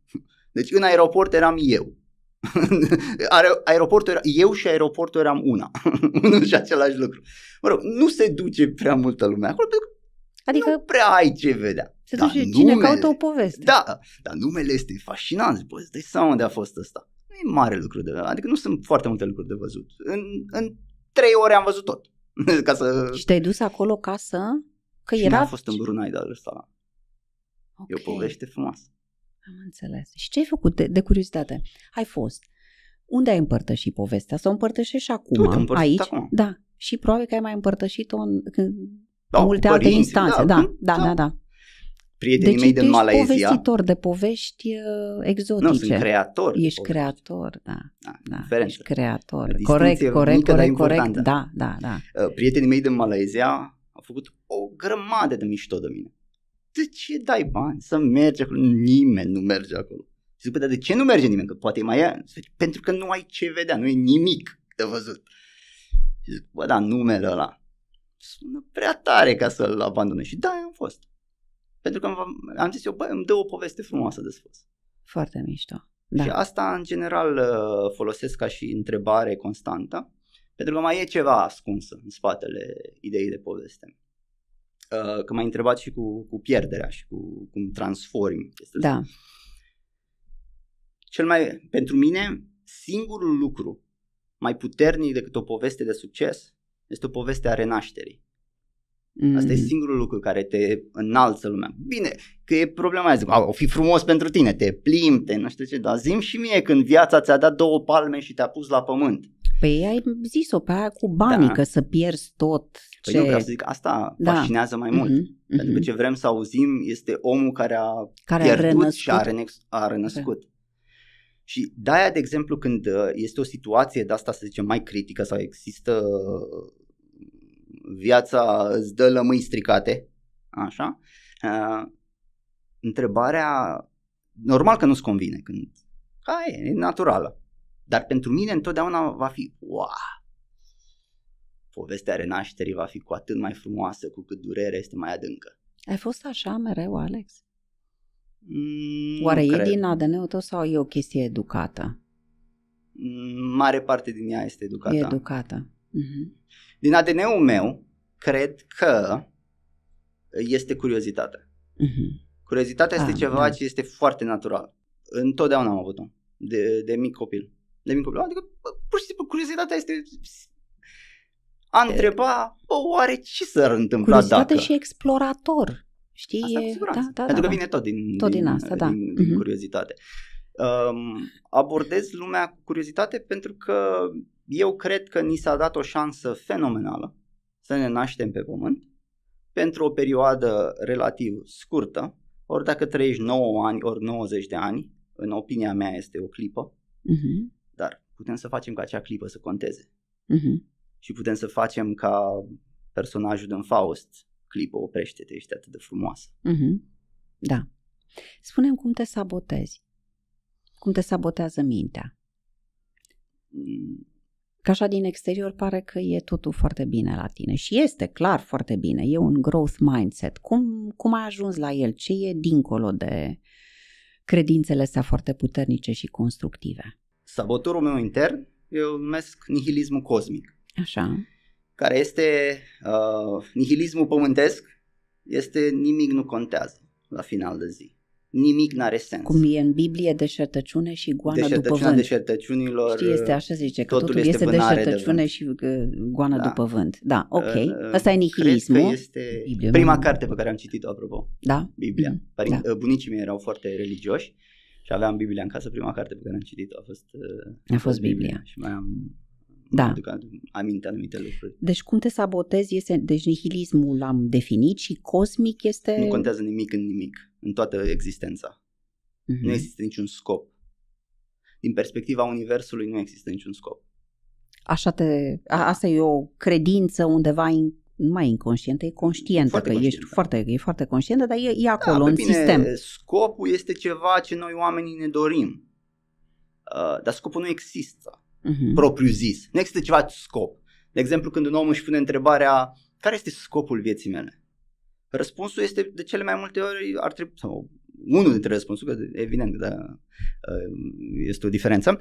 Deci în aeroport eram eu. Aeroportul eu și aeroportul eram una. Unul și același lucru. Mă rog, nu se duce prea multă lume acolo, adică nu prea ai ce vedea. Se duce cine caută o poveste. Da, dar numele este fascinant. Bă, îți dai seama unde a fost ăsta. Nu e mare lucru de văzut. Adică nu sunt foarte multe lucruri de văzut. În 3 ore am văzut tot. Ca să... Și te-ai dus acolo ca să... Că și era... a fost în Brunei Dar el Salam. E o poveste frumoasă. Am înțeles. Și ce ai făcut de curiozitate? Ai fost. Unde ai împărtășit povestea? Sau împărtășești acum? Aici? Acum. Da. Și probabil că ai mai împărtășit-o în multe alte instanțe. Da. Prietenii mei din Malaysia. Deci povestitor de povești exotice. Nu, sunt creator. Ești creator, da. Ești creator. Corect. Da. Prietenii mei din Malaysia au făcut o grămadă de mișto de mine. De ce dai bani să mergi acolo? Nimeni nu merge acolo. Și zic, dar de ce nu merge nimeni? Că poate mai e. Pentru că nu ai ce vedea, nu e nimic de văzut. Și zic, numele ăla sună prea tare ca să-l abandonez. Și da, am fost. Pentru că am zis eu, îmi dă o poveste frumoasă de spus. Foarte mișto. Da. Și asta în general folosesc ca și întrebare constantă, pentru că mai e ceva ascuns în spatele ideii de poveste. Că m-ai întrebat și cu pierderea și cu cum transformi. Da. Pentru mine, singurul lucru mai puternic decât o poveste de succes este o poveste a renașterii. Asta e singurul lucru care te înalță lumea. Bine, că e problema aia, o fi frumos pentru tine, te plimbi, nu știu ce, dar zi-mi și mie când viața ți-a dat 2 palme și te-a pus la pământ. Păi ai zis-o pe aia cu banii, că să pierzi tot. Păi nu vreau să zic, asta fascinează mai mult. Pentru că ce vrem să auzim este omul care a pierdut și a renăscut. Și de-aia, de exemplu, când este o situație de asta, să zicem, mai critică sau există viața îți dă lămâi stricate, așa, întrebarea, normal că nu-ți convine, e naturală, dar pentru mine întotdeauna va fi, povestea renașterii va fi cu atât mai frumoasă cu cât durerea este mai adâncă. Ai fost așa mereu, Alex? Oare e din ADN-ul tău sau e o chestie educată? Mare parte din ea este educată. E educată. Din ADN-ul meu, cred că este curiozitatea. Curiozitatea este ceva ce este foarte natural. Întotdeauna am avut-o. De mic copil. Adică, pur și simplu, curiozitatea este a întreba, oare ce s-ar întâmpla dacă... Curiozitate și explorator. Știi? Pentru că vine tot din asta, din curiozitate. Abordez lumea cu curiozitate pentru că eu cred că ni s-a dat o șansă fenomenală să ne naștem pe pământ pentru o perioadă relativ scurtă, ori dacă trăiești 9 ani, ori 90 de ani, în opinia mea este o clipă, dar putem să facem ca acea clipă să conteze. Și putem să facem ca personajul din Faust, clipă, oprește-te, ești atât de frumoasă. Da. Spune-mi cum te sabotezi. Cum te sabotează mintea? Că așa din exterior pare că e totul foarte bine la tine și este clar foarte bine, e un growth mindset. Cum ai ajuns la el? Ce e dincolo de credințele astea foarte puternice și constructive? Sabotorul meu intern eu îl numesc nihilismul cosmic. Așa. Care este nihilismul pământesc, este nimic nu contează la final de zi. Nimic n-are sens. Cum e în Biblie, deșertăciune și goană după vânt. Deșertăciunilor. Știi, este așa zice, că totul este deșertăciune și goană după vânt. Da, ok. Asta e nihilismul. Cred că este Biblia, prima carte pe care am citit-o, apropo. Da? Biblia. Bunicii mei erau foarte religioși și aveam Biblia în casă. Prima carte pe care am citit-o a fost Biblia. Și mai am... Da. Aminte anumite lucruri. Deci cum te sabotezi deci nihilismul l-am definit și cosmic este... Nu contează nimic în nimic, în toată existența. Nu există niciun scop. Din perspectiva universului nu există niciun scop. Asta e o credință undeva nu mai inconștientă, e conștientă, foarte că conștientă. E foarte conștientă, dar e acolo, în sistem. Scopul este ceva ce noi oamenii ne dorim. Dar scopul nu există. Propriu zis. Nu există ceva scop. De exemplu, când un om își pune întrebarea care este scopul vieții mele? Răspunsul este de cele mai multe ori sau unul dintre răspunsuri, că evident că este o diferență,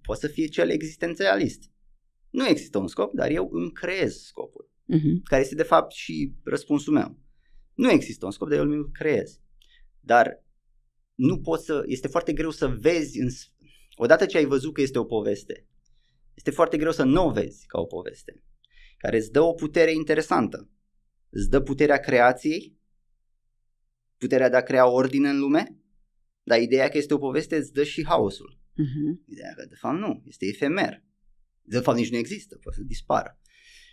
poate să fie cel existențialist. Nu există un scop, dar eu îmi creez scopul. Care este de fapt și răspunsul meu. Nu există un scop, dar eu îl creez. Dar nu poți este foarte greu să vezi odată ce ai văzut că este o poveste, este foarte greu să nu o vezi ca o poveste, care îți dă o putere interesantă. Îți dă puterea creației, puterea de a crea ordine în lume, dar ideea că este o poveste îți dă și haosul. Ideea că de fapt nu, este efemer. De fapt nici nu există, poate să dispară.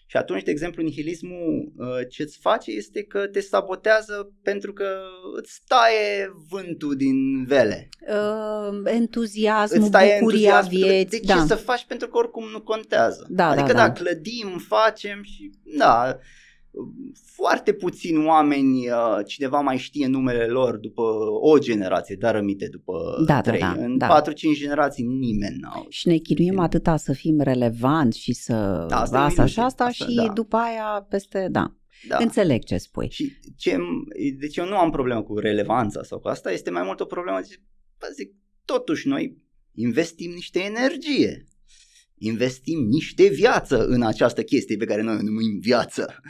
Și atunci, de exemplu, nihilismul ce îți face este că te sabotează pentru că îți taie vântul din vele. Entuziasmul, bucuria vieții. De ce să faci? Pentru că oricum nu contează. Adică clădim, facem și foarte puțini oameni cineva mai știe numele lor după o generație, dar rămite după 3. În 4-5 generații nimeni n-au. Și ne chinuim atâta să fim relevanți și să asta și după aia peste, înțeleg ce spui. Și deci eu nu am problemă cu relevanța sau cu asta, este mai mult o problemă, zic, totuși noi investim niște energie. Investim niște viață în această chestie pe care noi o numim viață.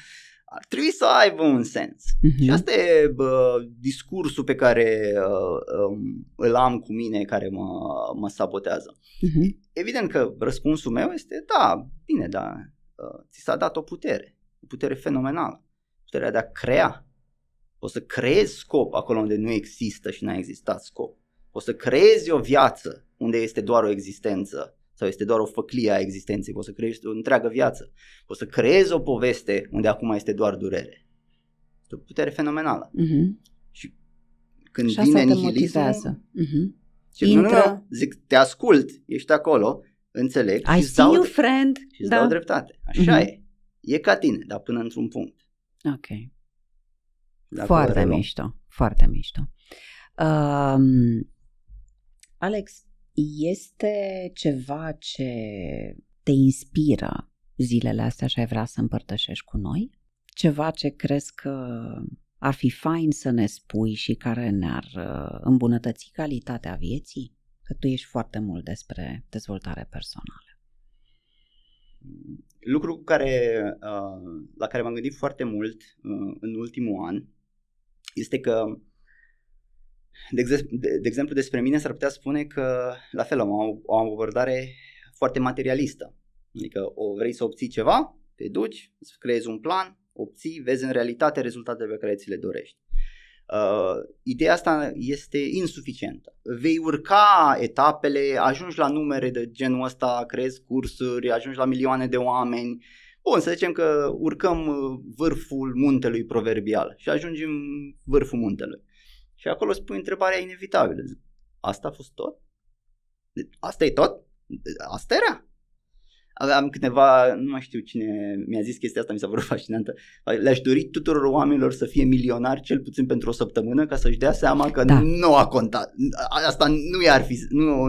Ar trebui să aibă un sens. Și asta e discursul pe care îl am cu mine, care mă sabotează. Evident că răspunsul meu este bine, ți s-a dat o putere fenomenală. Puterea de a crea. Poți să creezi scop acolo unde nu există și n-a existat scop. Poți să creezi o viață unde este doar o existență sau este doar o făclie a existenței. Poți să creezi o întreagă viață. Poți să creezi o poveste unde acum este doar durere. Este o putere fenomenală. Și când și vine nihilismul, zic, te ascult, ești acolo, înțeleg I see you, friend. Și îți dau dreptate. Așa e. E ca tine, dar până într-un punct. Ok. Foarte mișto. Foarte mișto. Alex, este ceva ce te inspiră zilele astea și ai vrea să împărtășești cu noi? Ceva ce crezi că ar fi fain să ne spui și care ne-ar îmbunătăți calitatea vieții? Că tu ești foarte mult despre dezvoltare personală. Lucru la care m-am gândit foarte mult în ultimul an este că, de exemplu, despre mine s-ar putea spune că, la fel, am o abordare foarte materialistă. Adică vrei să obții ceva, te duci, îți creezi un plan, obții, vezi în realitate rezultatele pe care ți le dorești. Ideea asta este insuficientă. Vei urca etapele, ajungi la numere de genul ăsta, creezi cursuri, ajungi la milioane de oameni. Bun, să zicem că urcăm vârful muntelui proverbial și ajungem vârful muntelui. Și acolo spui întrebarea inevitabilă. Asta a fost tot? Asta e tot? Asta era? Am câteva, nu mai știu cine mi-a zis chestia asta, mi s-a părut fascinantă. Le-aș dori tuturor oamenilor să fie milionari cel puțin pentru o săptămână ca să-și dea seama că nu a contat. Asta nu i-ar fi,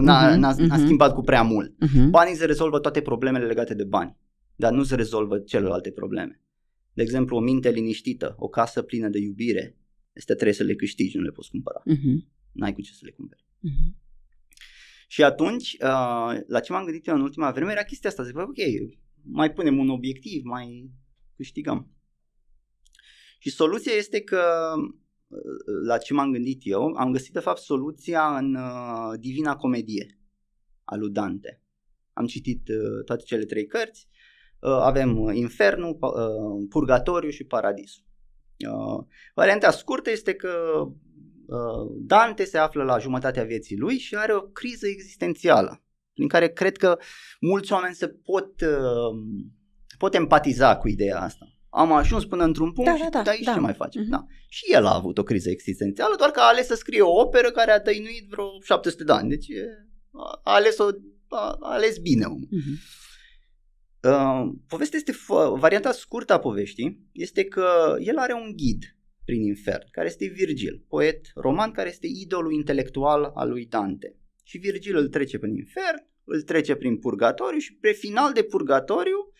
n-a schimbat cu prea mult. Banii se rezolvă toate problemele legate de bani, dar nu se rezolvă celelalte probleme. De exemplu, o minte liniștită, o casă plină de iubire, trebuie să le câștigi, nu le poți cumpăra. N-ai cu ce să le cumperi. Și atunci, la ce m-am gândit eu în ultima vreme era chestia asta. Zic, ok, mai punem un obiectiv, mai câștigăm. Și soluția este că, la ce m-am gândit eu, am găsit de fapt soluția în Divina Comedie a lui Dante. Am citit toate cele 3 cărți. Avem Infernul, Purgatoriu și Paradisul. Varianta scurtă este că Dante se află la jumătatea vieții lui și are o criză existențială, prin care cred că mulți oameni se pot empatiza cu ideea asta. Am ajuns până într-un punct și aici ce mai facem? Da. Și el a avut o criză existențială, doar că a ales să scrie o operă care a dăinuit vreo 700 de ani. Deci a ales bine omul. Povestea este, varianta scurtă a poveștii este că el are un ghid prin infern, care este Virgil, poet roman care este idolul intelectual al lui Dante. Și Virgil îl trece prin infern, îl trece prin purgatoriu și pe final de purgatoriu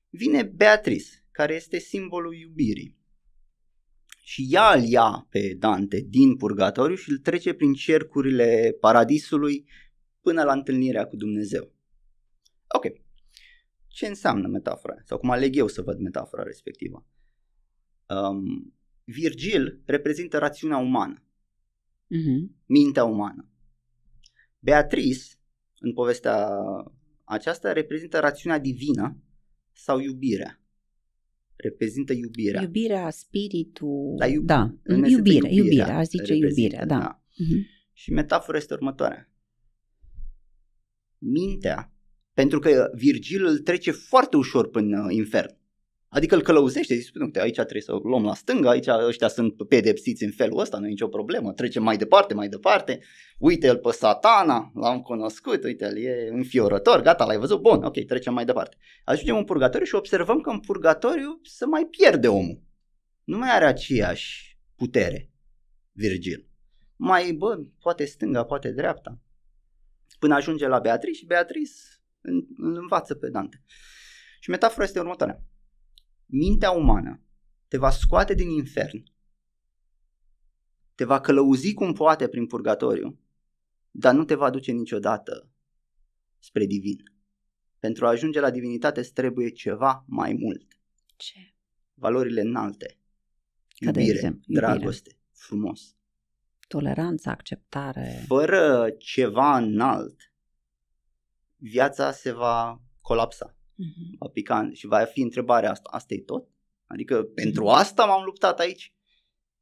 vine Beatrice, care este simbolul iubirii. Și ea îl ia pe Dante din purgatoriu și îl trece prin cercurile paradisului până la întâlnirea cu Dumnezeu. Ok. Ce înseamnă metafora? Sau cum aleg eu să văd metafora respectivă? Virgil reprezintă rațiunea umană, mintea umană. Beatrice, în povestea aceasta, reprezintă rațiunea divină sau iubirea. Reprezintă iubirea. Iubirea, spiritul, iubirea, aș zice iubirea, da. Și metafora este următoarea. Mintea, pentru că Virgil îl trece foarte ușor până infern. Adică îl călăuzește, zice, uite, aici trebuie să o luăm la stânga, aici ăștia sunt pedepsiți în felul ăsta, nu e nicio problemă, trecem mai departe, uite-l pe Satana, l-am cunoscut, uite-l e înfiorător, gata, l-ai văzut, bun, ok, trecem mai departe. Ajungem în purgatoriu și observăm că în purgatoriu se mai pierde omul, nu mai are aceeași putere, Virgil. Poate stânga, poate dreapta, până ajunge la Beatrice și Beatrice îl învață pe Dante. Și metafora este următoarea. Mintea umană te va scoate din infern, te va călăuzi cum poate prin purgatoriu, dar nu te va duce niciodată spre divin. Pentru a ajunge la divinitate îți trebuie ceva mai mult. Ce? Valorile înalte, iubire, dragoste, frumos. Toleranță, acceptare. Fără ceva înalt, viața se va colapsa. Va pica și va fi întrebarea asta e tot? Adică pentru asta m-am luptat aici,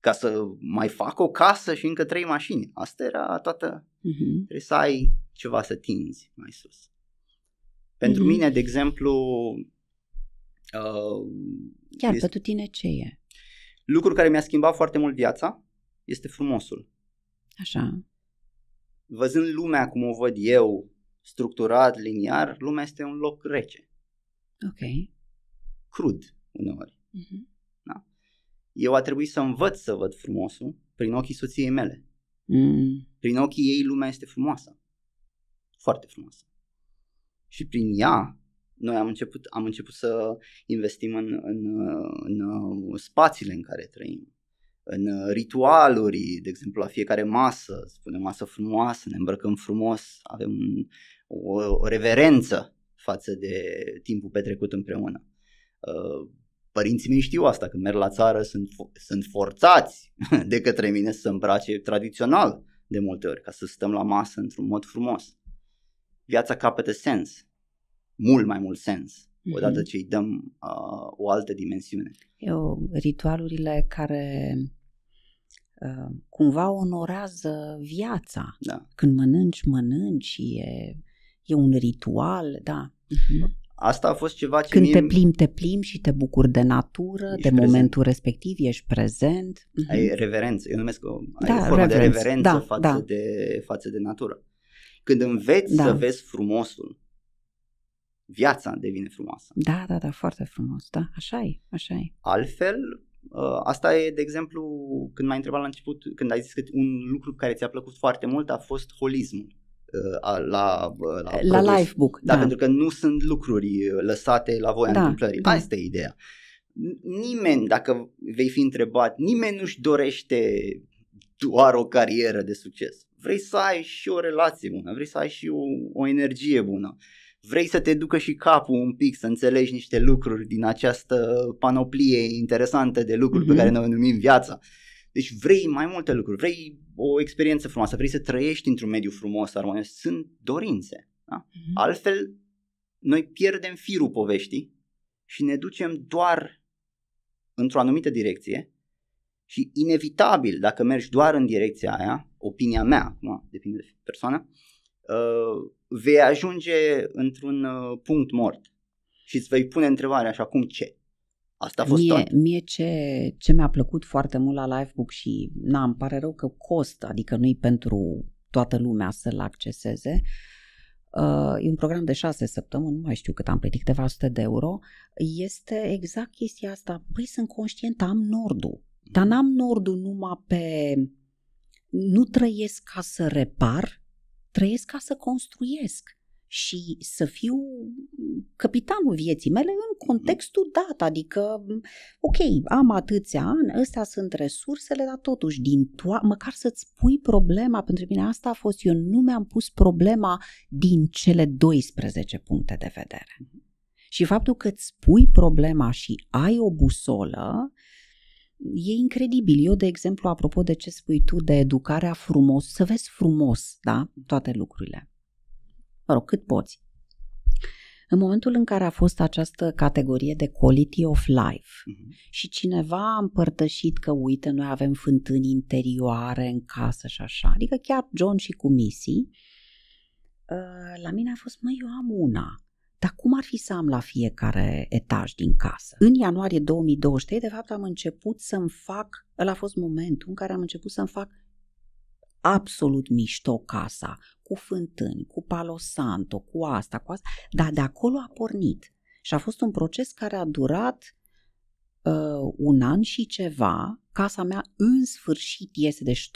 ca să mai fac o casă și încă 3 mașini. Asta era toată. Trebuie să ai ceva să tinzi mai sus. Pentru mine, de exemplu, chiar pentru tine ce e? Lucrul care mi-a schimbat foarte mult viața este frumosul. Așa. Văzând lumea cum o văd eu, structurat, liniar, lumea este un loc rece. Ok. Crud uneori. Da? Eu a trebuit să învăț să văd frumosul prin ochii soției mele. Prin ochii ei lumea este frumoasă. Foarte frumoasă. Și prin ea noi am început să investim în spațiile în care trăim. În ritualuri, de exemplu la fiecare masă, spunem masă frumoasă, ne îmbrăcăm frumos, avem o reverență față de timpul petrecut împreună. Părinții mei știu asta, când merg la țară sunt forțați de către mine să se îmbrace tradițional de multe ori, ca să stăm la masă într-un mod frumos. Viața capătă sens, mult mai mult sens, odată ce îi dăm o altă dimensiune. Ritualurile care cumva onorează viața. Da. Când mănânci, e un ritual, da. Asta a fost ceva ce când te plimbi și te bucuri de natură, de momentul respectiv, ești prezent. Ai reverență, eu numesc ai o formă de reverență față de natură. Când înveți să vezi frumosul viața devine frumoasă. Da, foarte frumos, da, așa e. Altfel, asta e, de exemplu, când m-ai întrebat la început, când ai zis că un lucru care ți-a plăcut foarte mult a fost holismul la Lifebook. Da, pentru că nu sunt lucruri lăsate la voia întâmplării. Da. Asta e ideea. Nimeni, dacă vei fi întrebat, nimeni nu-și dorește doar o carieră de succes. Vrei să ai și o relație bună, vrei să ai și o energie bună. Vrei să te ducă și capul un pic, să înțelegi niște lucruri din această panoplie interesantă de lucruri pe care noi o numim viața. Deci vrei mai multe lucruri, vrei o experiență frumoasă, vrei să trăiești într-un mediu frumos, armonios. Sunt dorințe. Da? Altfel, noi pierdem firul poveștii și ne ducem doar într-o anumită direcție și inevitabil, dacă mergi doar în direcția aia, opinia mea, depinde de persoană, vei ajunge într-un punct mort și îți vei pune întrebarea așa, cum ce? Asta a fost tot. Mie ce mi-a plăcut foarte mult la Lifebook și îmi pare rău că costă, adică nu-i pentru toată lumea să-l acceseze, e un program de 6 săptămâni, nu mai știu cât am plătit, câteva sute de euro, este exact chestia asta. Băi, sunt conștient, am nordul, dar n-am nordul numai pe... Nu trăiesc ca să repar, trăiesc ca să construiesc și să fiu capitanul vieții mele în contextul dat, adică ok, am atâția ani, ăstea sunt resursele, dar totuși măcar să-ți pui problema, pentru mine asta a fost, eu nu mi-am pus problema din cele 12 puncte de vedere. Și faptul că îți pui problema și ai o busolă e incredibil. Eu, de exemplu, apropo de ce spui tu de educarea frumos, să vezi frumos, da, toate lucrurile. Mă rog, cât poți. În momentul în care a fost această categorie de quality of life și cineva a împărtășit că, uite, noi avem fântâni interioare în casă și așa, adică chiar John și cu Missy, la mine a fost, eu am una, dar cum ar fi să am la fiecare etaj din casă? În ianuarie 2023, de fapt, am început să-mi fac, ăla a fost momentul în care am început să-mi fac absolut mișto casa, cu fântâni, cu Palo Santo, cu asta, dar de acolo a pornit. Și a fost un proces care a durat un an și ceva. Casa mea în sfârșit este, deci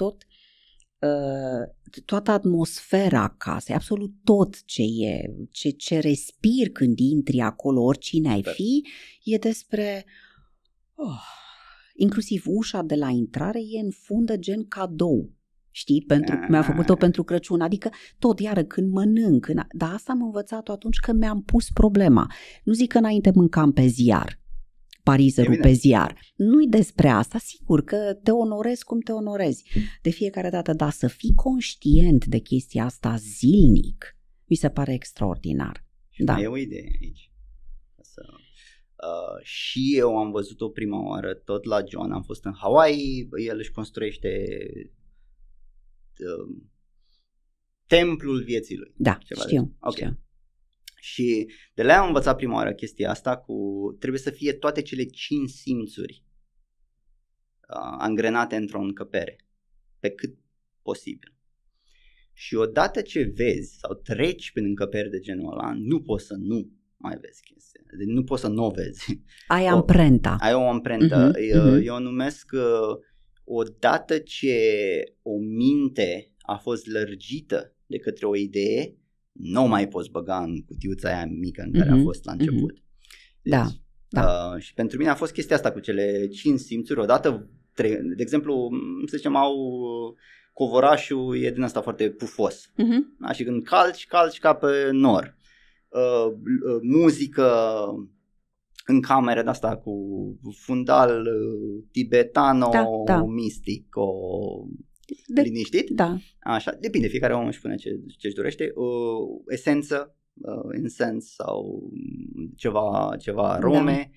toată atmosfera casei, absolut tot ce e, ce respiri când intri acolo, oricine ai fi, e despre... inclusiv ușa de la intrare e în fundă gen cadou. Știi, mi-a făcut-o pentru Crăciun, adică tot, iară, când mănânc, dar asta am învățat-o atunci când mi-am pus problema. Nu zic că înainte mâncam pe ziar, parizerul pe ziar. Nu-i despre asta, sigur că te onorezi cum te onorezi de fiecare dată, dar să fii conștient de chestia asta zilnic, mi se pare extraordinar. Da. E o idee aici. Și eu am văzut-o prima oară tot la John, am fost în Hawaii, el își construiește templul vieții lui. Da, știu. Și de la am învățat prima oară chestia asta trebuie să fie toate cele 5 simțuri angrenate într-o încăpere, pe cât posibil. Și odată ce vezi sau treci prin încăperi de genul ăla, nu poți să nu mai vezi chestia. Deci nu poți să nu o vezi. Ai amprenta. Ai o amprentă. Eu o numesc odată ce o minte a fost lărgită de către o idee, nu mai poți băga în cutiuța aia mică în care a fost la început. Deci, da. Și pentru mine a fost chestia asta cu cele 5 simțuri. Odată, de exemplu, să zicem, covorașul e din asta foarte pufos. Da? Și când calci ca pe nor. Muzică în de asta cu fundal tibetano-mistic, liniștit. Da. Așa, depinde, fiecare om își spune ce-și dorește. Esență, insens sau ceva arome.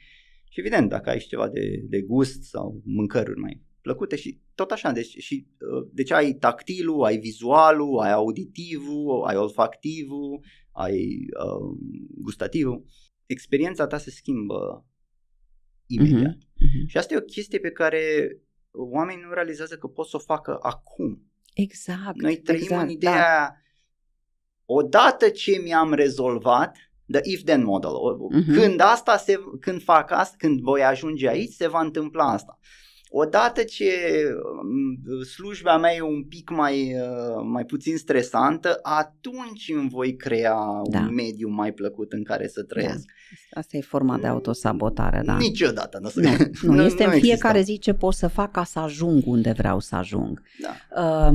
Și evident, dacă ai și ceva de gust sau mâncăruri mai plăcute și tot așa. Deci ai tactilul, ai vizualul, ai auditivul, ai olfactivul, ai gustativul. Experiența ta se schimbă imediat. Și asta e o chestie pe care oamenii nu realizează că pot să o facă acum. Exact. Noi trăim în ideea odată ce mi-am rezolvat, The if-then model. Când fac asta, când voi ajunge aici, se va întâmpla asta. Odată ce slujba mea e un pic mai puțin stresantă, atunci îmi voi crea un mediu mai plăcut în care să trăiesc. Da. Asta e forma de autosabotare, da. Niciodată. Nu este în fiecare zi ce pot să fac ca să ajung unde vreau să ajung. Da.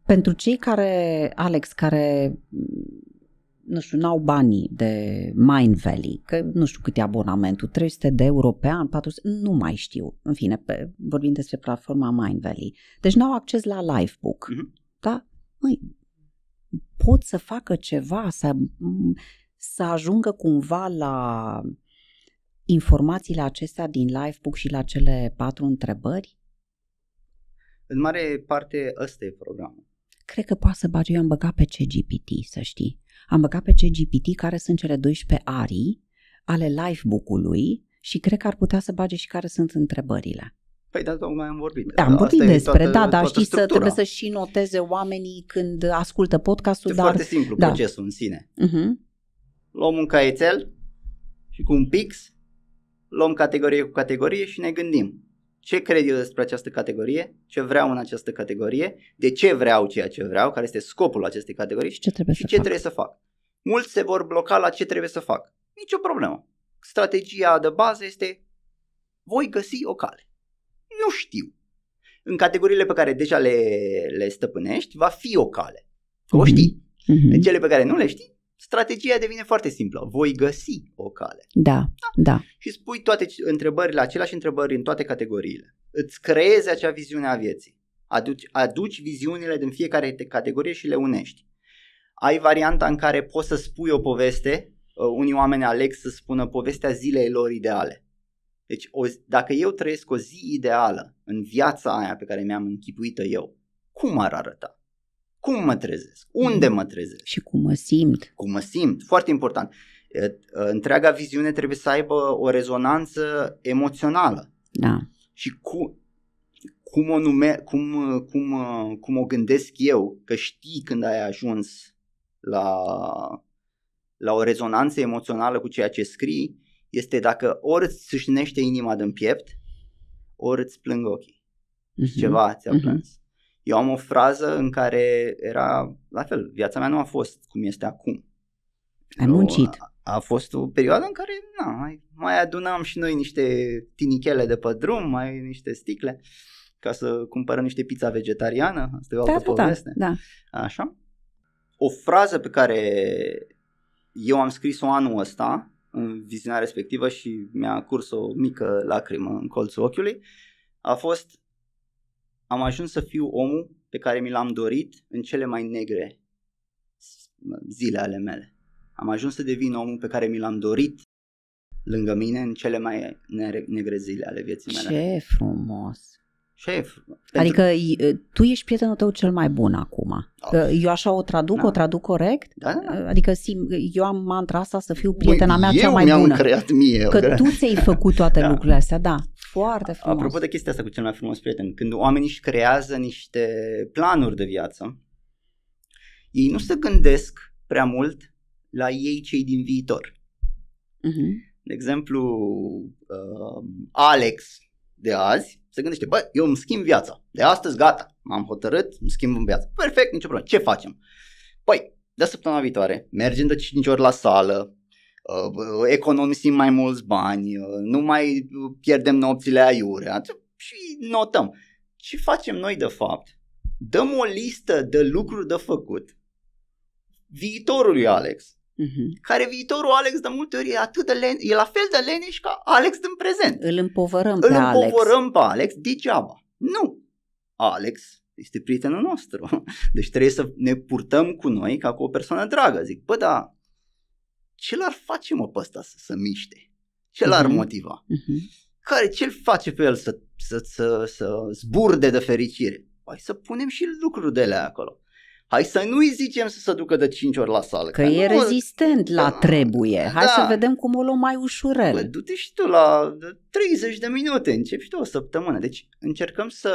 Pentru cei care, Alex, care nu știu, n-au banii de Mindvalley, că nu știu cât e abonamentul, 300 de euro pe an, 400, nu mai știu, în fine, vorbim despre platforma Mindvalley. Deci n-au acces la Lifebook, da? Măi, pot să facă ceva, să ajungă cumva la informațiile acestea din Lifebook și la cele 4 întrebări? În mare parte ăsta e programul. Cred că poate să bagi, eu am băgat pe ChatGPT, să știi. Am băgat pe ChatGPT care sunt cele 12 arii ale Lifebook-ului și cred că ar putea să bage și care sunt întrebările. Păi da, tocmai am vorbit. Da, am vorbit despre, dar știi, trebuie să și noteze oamenii când ascultă podcastul. Este foarte simplu procesul în sine. Luăm un caietel și cu un pix, luăm categorie cu categorie și ne gândim. Ce cred eu despre această categorie, ce vreau în această categorie, de ce vreau ceea ce vreau, care este scopul acestei categorii și ce trebuie să fac. Mulți se vor bloca la ce trebuie să fac. Nici o problemă. Strategia de bază este voi găsi o cale. Nu știu. În categoriile pe care deja le stăpânești, va fi o cale. O știi. În cele pe care nu le știi, strategia devine foarte simplă. Voi găsi o cale. Da. Și spui toate întrebările, aceleași întrebări în toate categoriile. Îți creezi acea viziune a vieții. Aduci viziunile din fiecare categorie și le unești. Ai varianta în care poți să spui o poveste. Unii oameni aleg să spună povestea zilei lor ideale. Deci dacă eu trăiesc o zi ideală în viața aia pe care mi-am închipuit-o eu, cum ar arăta? Cum mă trezesc? Unde mă trezesc? Și cum mă simt? Cum mă simt, foarte important. Întreaga viziune trebuie să aibă o rezonanță emoțională. Da. Și cum o gândesc eu, că știi când ai ajuns la o rezonanță emoțională cu ceea ce scrii, este dacă ori îți țâșnește inima din piept, ori îți plâng ochii. Ceva ți-a plâns. Eu am o frază în care era la fel, viața mea nu a fost cum este acum. Ai muncit. A fost o perioadă în care mai adunam și noi niște tinichele de pe drum, mai niște sticle, ca să cumpărăm niște pizza vegetariană. Asta e o altă poveste. Da. Așa. O frază pe care eu am scris-o anul ăsta, în viziunea respectivă, și mi-a curs o mică lacrimă în colțul ochiului, a fost: am ajuns să fiu omul pe care mi l-am dorit în cele mai negre zile ale mele. Am ajuns să devin omul pe care mi l-am dorit lângă mine în cele mai negre zile ale vieții mele. Ce frumos! Adică tu ești prietenul tău cel mai bun acum. Eu așa o traduc corect? Da. Adică eu am mantra asta să fiu prietena mea cea mai bună. Eu mi-am creat mie. Că tu ți-ai făcut toate lucrurile astea, da. Foarte frumos. Apropo de chestia asta cu cel mai frumos prieten, când oamenii își creează niște planuri de viață, ei nu se gândesc prea mult la ei cei din viitor. De exemplu, Alex de azi se gândește: eu îmi schimb viața. De astăzi gata, m-am hotărât, îmi schimb în viață. Perfect, nicio problemă. Ce facem? De săptămâna viitoare mergem de 5 ori la sală, economisim mai mulți bani, nu mai pierdem nopțile aiurea și notăm. Ce facem noi de fapt? Dăm o listă de lucruri de făcut viitorului Alex, care viitorul Alex de multe ori e la fel de leneș ca Alex din prezent. Îl împovărăm pe Alex degeaba. Nu. Alex este prietenul nostru. Deci trebuie să ne purtăm cu noi ca cu o persoană dragă. Zic, dar ce l-ar face pe ăsta să se miște? Ce l-ar motiva? Ce-l face pe el să zburde de fericire? Să punem și lucruri de alea acolo. Hai să nu-i zicem să se ducă de 5 ori la sală. Că e rezistent la trebuie. Hai să vedem cum o luăm mai ușurel. Bă, du-te și tu la 30 de minute, începi și tu o săptămână. Deci încercăm să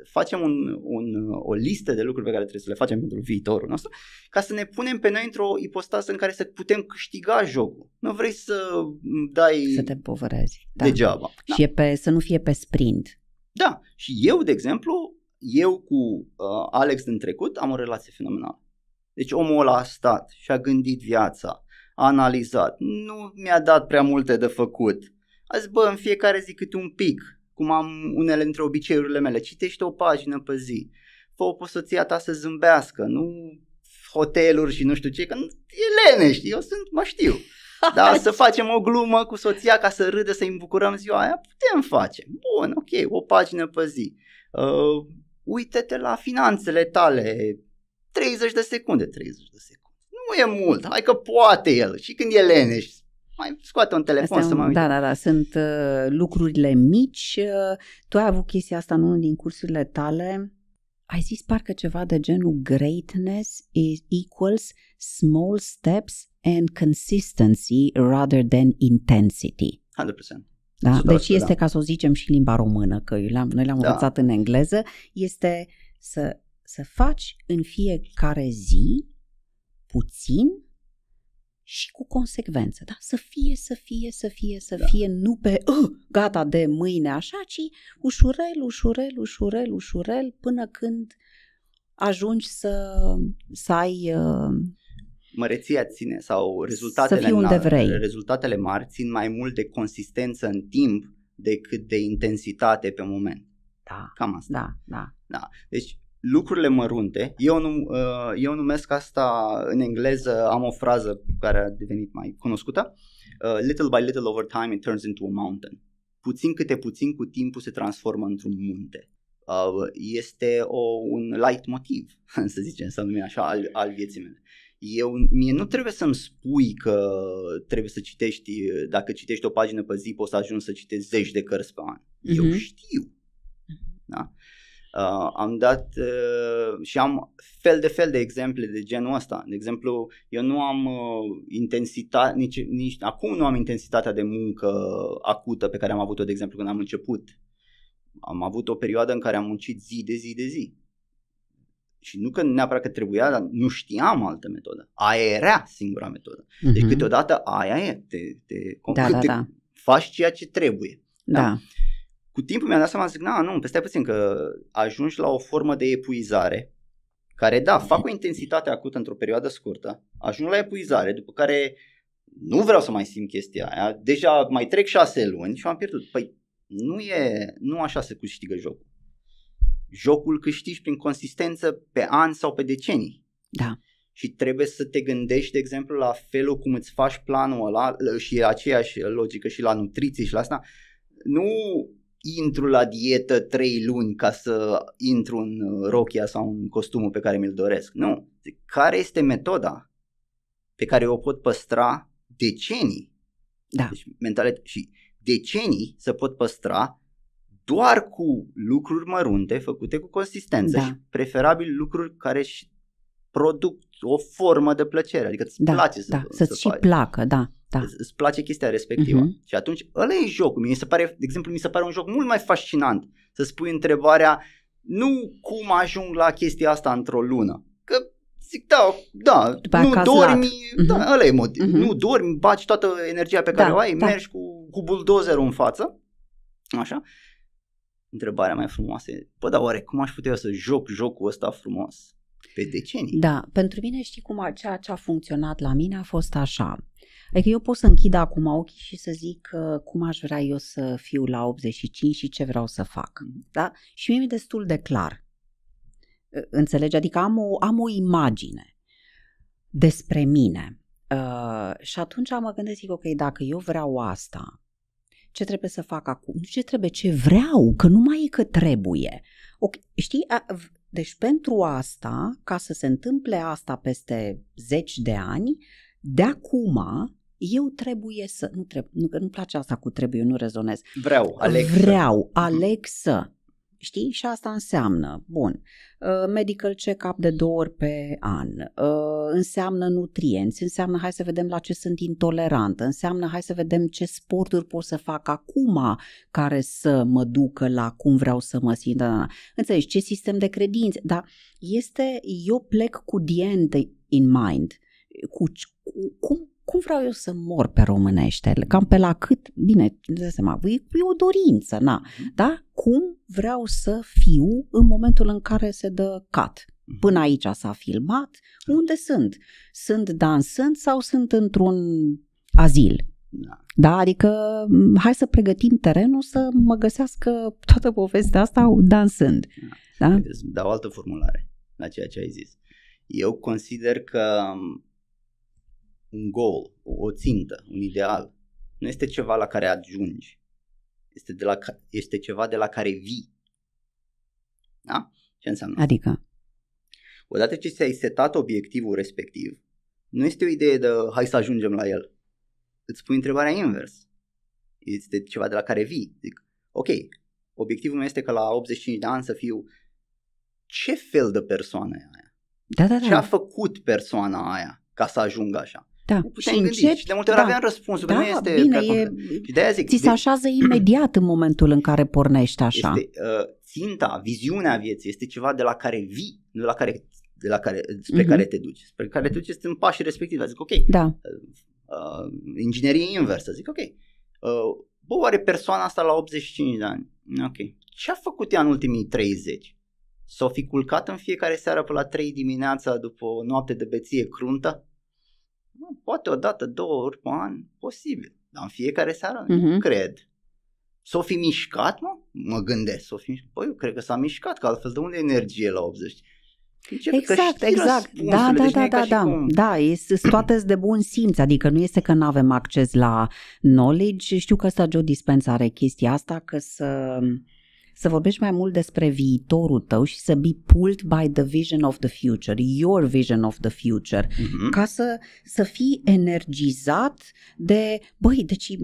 facem o listă de lucruri pe care trebuie să le facem pentru viitorul nostru, ca să ne punem pe noi într-o ipostază în care să putem câștiga jocul. Nu vrei să dai... Să te împovărezi. Degeaba. Și să nu fie pe sprint. Da. Și eu, de exemplu, cu Alex din trecut am o relație fenomenală. Deci omul ăla a stat și a gândit viața, a analizat, nu mi-a dat prea multe de făcut. A zis, în fiecare zi câte un pic, cum am unele dintre obiceiurile mele, citește o pagină pe zi, fă-o pe soția ta să zâmbească, nu hoteluri și nu știu ce, că e lenești, mă știu. Dar să facem o glumă cu soția ca să râdă, să-i îmbucurăm ziua aia, putem face. Bun, ok, o pagină pe zi. Uite-te la finanțele tale, 30 de secunde. Nu e mult, hai că poate el. Și când e leneș, mai scoate un telefon să mă uite. Da, sunt lucrurile mici. Tu ai avut chestia asta în unul din cursurile tale. Ai zis parcă ceva de genul greatness equals small steps and consistency rather than intensity. 100%. Da? Deci este, ca să o zicem și limba română, că noi le-am învățat în engleză, este să faci în fiecare zi puțin și cu consecvență, da? Să fie, nu pe gata de mâine așa, ci ușurel, până când ajungi să ai... Măreția ține sau rezultatele mari țin mai mult de consistență în timp decât de intensitate pe moment. Da. Cam asta. Da. Deci lucrurile mărunte, eu numesc asta în engleză, am o frază care a devenit mai cunoscută, little by little over time it turns into a mountain. Puțin câte puțin cu timpul se transformă într-un munte. Este un light motiv, să zicem, să numim așa, al vieții mele. Mie nu trebuie să-mi spui că trebuie să citești, dacă citești o pagină pe zi poți să ajungi să citești 10 de cărți pe an. Eu știu. Da? Am dat și am fel de exemple de genul ăsta. De exemplu, eu nu am intensitate, nici acum nu am intensitatea de muncă acută pe care am avut-o, de exemplu, când am început. Am avut o perioadă în care am muncit zi de zi. Și nu că neapărat că trebuia, dar nu știam altă metodă. Aia era singura metodă. Deci câteodată aia e. Te faci ceea ce trebuie. Da. Cu timpul mi-am dat seama, zic, stai puțin, că ajungi la o formă de epuizare care, fac o intensitate acută într-o perioadă scurtă, ajung la epuizare, după care nu vreau să mai simt chestia aia, deja mai trec 6 luni și am pierdut. Păi nu așa se câștigă jocul. Jocul câștigi prin consistență pe ani sau pe decenii. Da. Și trebuie să te gândești, de exemplu, la felul cum îți faci planul ăla și e aceeași logică și la nutriție și la asta. Nu intru la dietă 3 luni ca să intru în rochia sau în costumul pe care mi-l doresc. Nu. Care este metoda pe care o pot păstra decenii? Da. Deci, și decenii se pot păstra doar cu lucruri mărunte făcute cu consistență și preferabil lucruri care își produc o formă de plăcere, adică îți place să-ți și placă, da. Îți place chestia respectivă. Și atunci ăla e jocul. Mi se pare un joc mult mai fascinant să spui întrebarea nu cum ajung la chestia asta într-o lună. Că zic nu dormi, ăla e motiv. Nu dormi, baci toată energia pe care o ai, mergi cu buldozerul în față. Așa. Întrebarea mai frumoasă e, dar oare cum aș putea să joc jocul ăsta frumos pe decenii? Da, pentru mine știi ceea ce a funcționat la mine a fost așa. Adică eu pot să închid acum ochii și să zic cum aș vrea eu să fiu la 85 și ce vreau să fac. Da? Și mie mi-e destul de clar. Înțelegi? Adică am o imagine despre mine. Și atunci mă gândesc, ok, dacă eu vreau asta, ce trebuie să fac acum? Nu ce trebuie, ce vreau, că nu mai e că trebuie. Okay, știi? Deci pentru asta, ca să se întâmple asta peste 10 de ani, de acum eu trebuie să... Nu-mi place asta cu trebuie, eu nu rezonez. Aleg să... știi? Și asta înseamnă, bun, medical check-up de 2 ori pe an, înseamnă nutrienți, înseamnă hai să vedem la ce sunt intolerantă, înseamnă hai să vedem ce sporturi pot să fac acum care să mă ducă la cum vreau să mă simt. Înțelegi, ce sistem de credințe, dar eu plec cu the end in mind, cum vreau eu să mor pe românește, cam pe la cât, bine, îți dai seama, e o dorință, da? Cum vreau să fiu în momentul în care se dă cut. Până aici s-a filmat, unde sunt? Sunt dansând sau sunt într-un azil? Da, adică hai să pregătim terenul să mă găsească toată povestea asta dansând. Da? Îți dau o altă formulare la ceea ce ai zis. Eu consider că un goal, o țintă, un ideal, nu este ceva la care ajungi, este ceva de la care vii. Da? Ce înseamnă? Adică? Odată ce ți-ai setat obiectivul respectiv, nu este o idee de hai să ajungem la el. Îți pui întrebarea invers. Este ceva de la care vii. Zic, ok, obiectivul meu este că la 85 de ani să fiu ce fel de persoană e aia? Da. Ce a făcut persoana aia ca să ajungă așa? Da. Și începi, și de multe ori aveam răspunsul, că nu este bine, și de aia zic, ți se așează imediat în momentul în care pornești așa. Este ținta, viziunea vieții este ceva de la care vii, nu spre care te duci. Spre care te duci este în pașii respectivi. Zic, ok, inginerie inversă, zic, ok, oare persoana asta la 85 de ani, ok, ce a făcut ea în ultimii 30? S-o fi culcat în fiecare seară până la 3 dimineața după o noapte de beție cruntă? Poate o dată, 2 ori pe an, posibil, dar în fiecare seară nu cred. S-o fi mișcat, mă gândesc, păi eu cred că s-a mișcat, că altfel de unde e energie la 80? Exact. Da, sunt toate de bun simț, adică nu este că nu avem acces la knowledge. Știu că ăsta Joe Dispenza are chestia asta, că să vorbești mai mult despre viitorul tău și să be pulled by the vision of the future, your vision of the future, ca să fii energizat de, băi, deci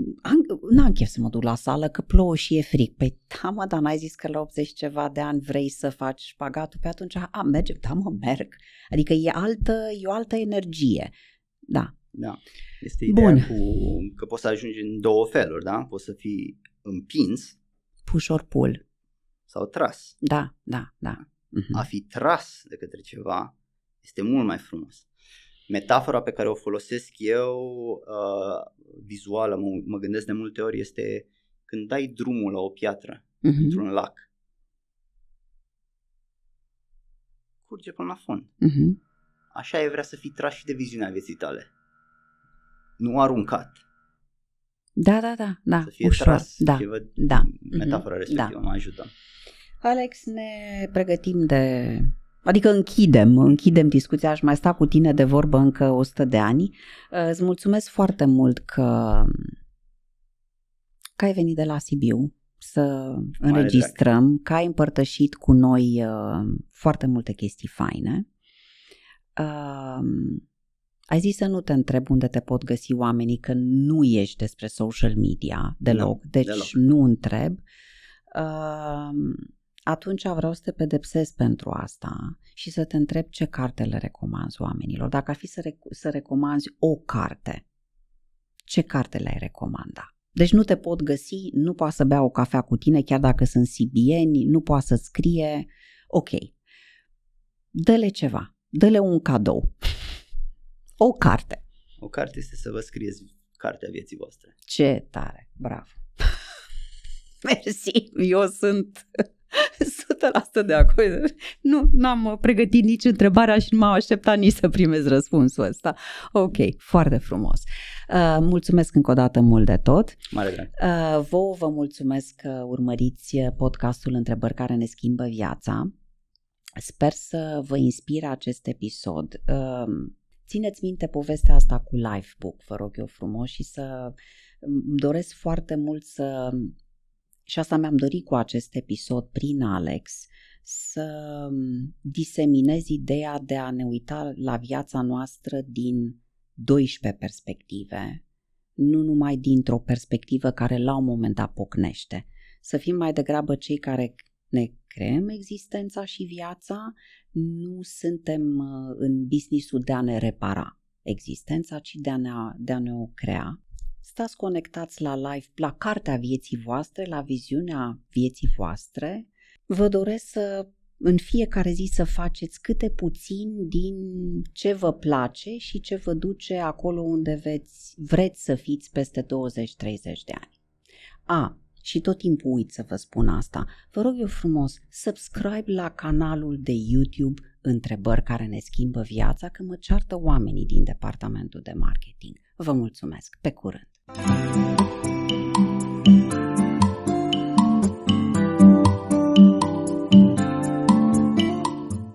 n-am chef să mă duc la sală că plouă și e frig. Păi da, mă, dar n-ai zis că la 80 ceva de ani vrei să faci șpagatul? Pe atunci, mergem, da, mă, merg. Adică e o altă energie. Da. Da, este ideea că poți să ajungi în 2 feluri, da? Poți să fii împins, push or pull, sau tras. Da. A fi tras de către ceva este mult mai frumos. Metafora pe care o folosesc eu, vizuală, mă gândesc de multe ori, este când dai drumul la o piatră într-un lac. Curge până la fond. Așa e vrea să fii tras și de viziunea vieții tale. Nu aruncat. Da. Să fie ușor. tras. Da. Metafora respectivă mă ajută. Alex, ne pregătim adică închidem discuția, aș mai sta cu tine de vorbă încă 100 de ani. Îți mulțumesc foarte mult că ai venit de la Sibiu să înregistrăm, că ai împărtășit cu noi foarte multe chestii faine. Ai zis să nu te întreb unde te pot găsi oamenii, că nu ești despre social media deloc, nu întreb. Atunci vreau să te pedepsesc pentru asta și să te întreb ce carte le recomanzi oamenilor. Dacă ar fi să recomanzi o carte, ce carte le-ai recomanda? Deci nu te pot găsi, nu poate să bea o cafea cu tine, chiar dacă sunt sibieni, nu poate să scrie. Ok, dă-le ceva, dă-le un cadou. O carte. O carte este să vă scrieți cartea vieții voastre. Ce tare, bravo. Mersi, eu sunt 100% de acord. Nu, n-am pregătit nici întrebarea și nu m-am așteptat nici să primez răspunsul ăsta. Ok, foarte frumos. Mulțumesc încă o dată mult de tot. Mare drag. Vouă vă mulțumesc că urmăriți podcastul Întrebări care ne schimbă viața. Sper să vă inspire acest episod. Țineți minte povestea asta cu Lifebook, vă rog eu frumos, și îmi doresc foarte mult și asta mi-am dorit cu acest episod prin Alex, să diseminez ideea de a ne uita la viața noastră din 12 perspective, nu numai dintr-o perspectivă care la un moment dat pocnește. Să fim mai degrabă cei care ne creăm existența și viața, nu suntem în business-ul de a ne repara existența, ci de a ne o crea. Stați conectați la live, la cartea vieții voastre, la viziunea vieții voastre. Vă doresc să în fiecare zi să faceți câte puțin din ce vă place și ce vă duce acolo unde vreți să fiți peste 20-30 de ani. Și tot timpul uit să vă spun asta. Vă rog eu frumos, subscribe la canalul de YouTube Întrebări care ne schimbă viața, că mă ceartă oamenii din departamentul de marketing. Vă mulțumesc. Pe curând!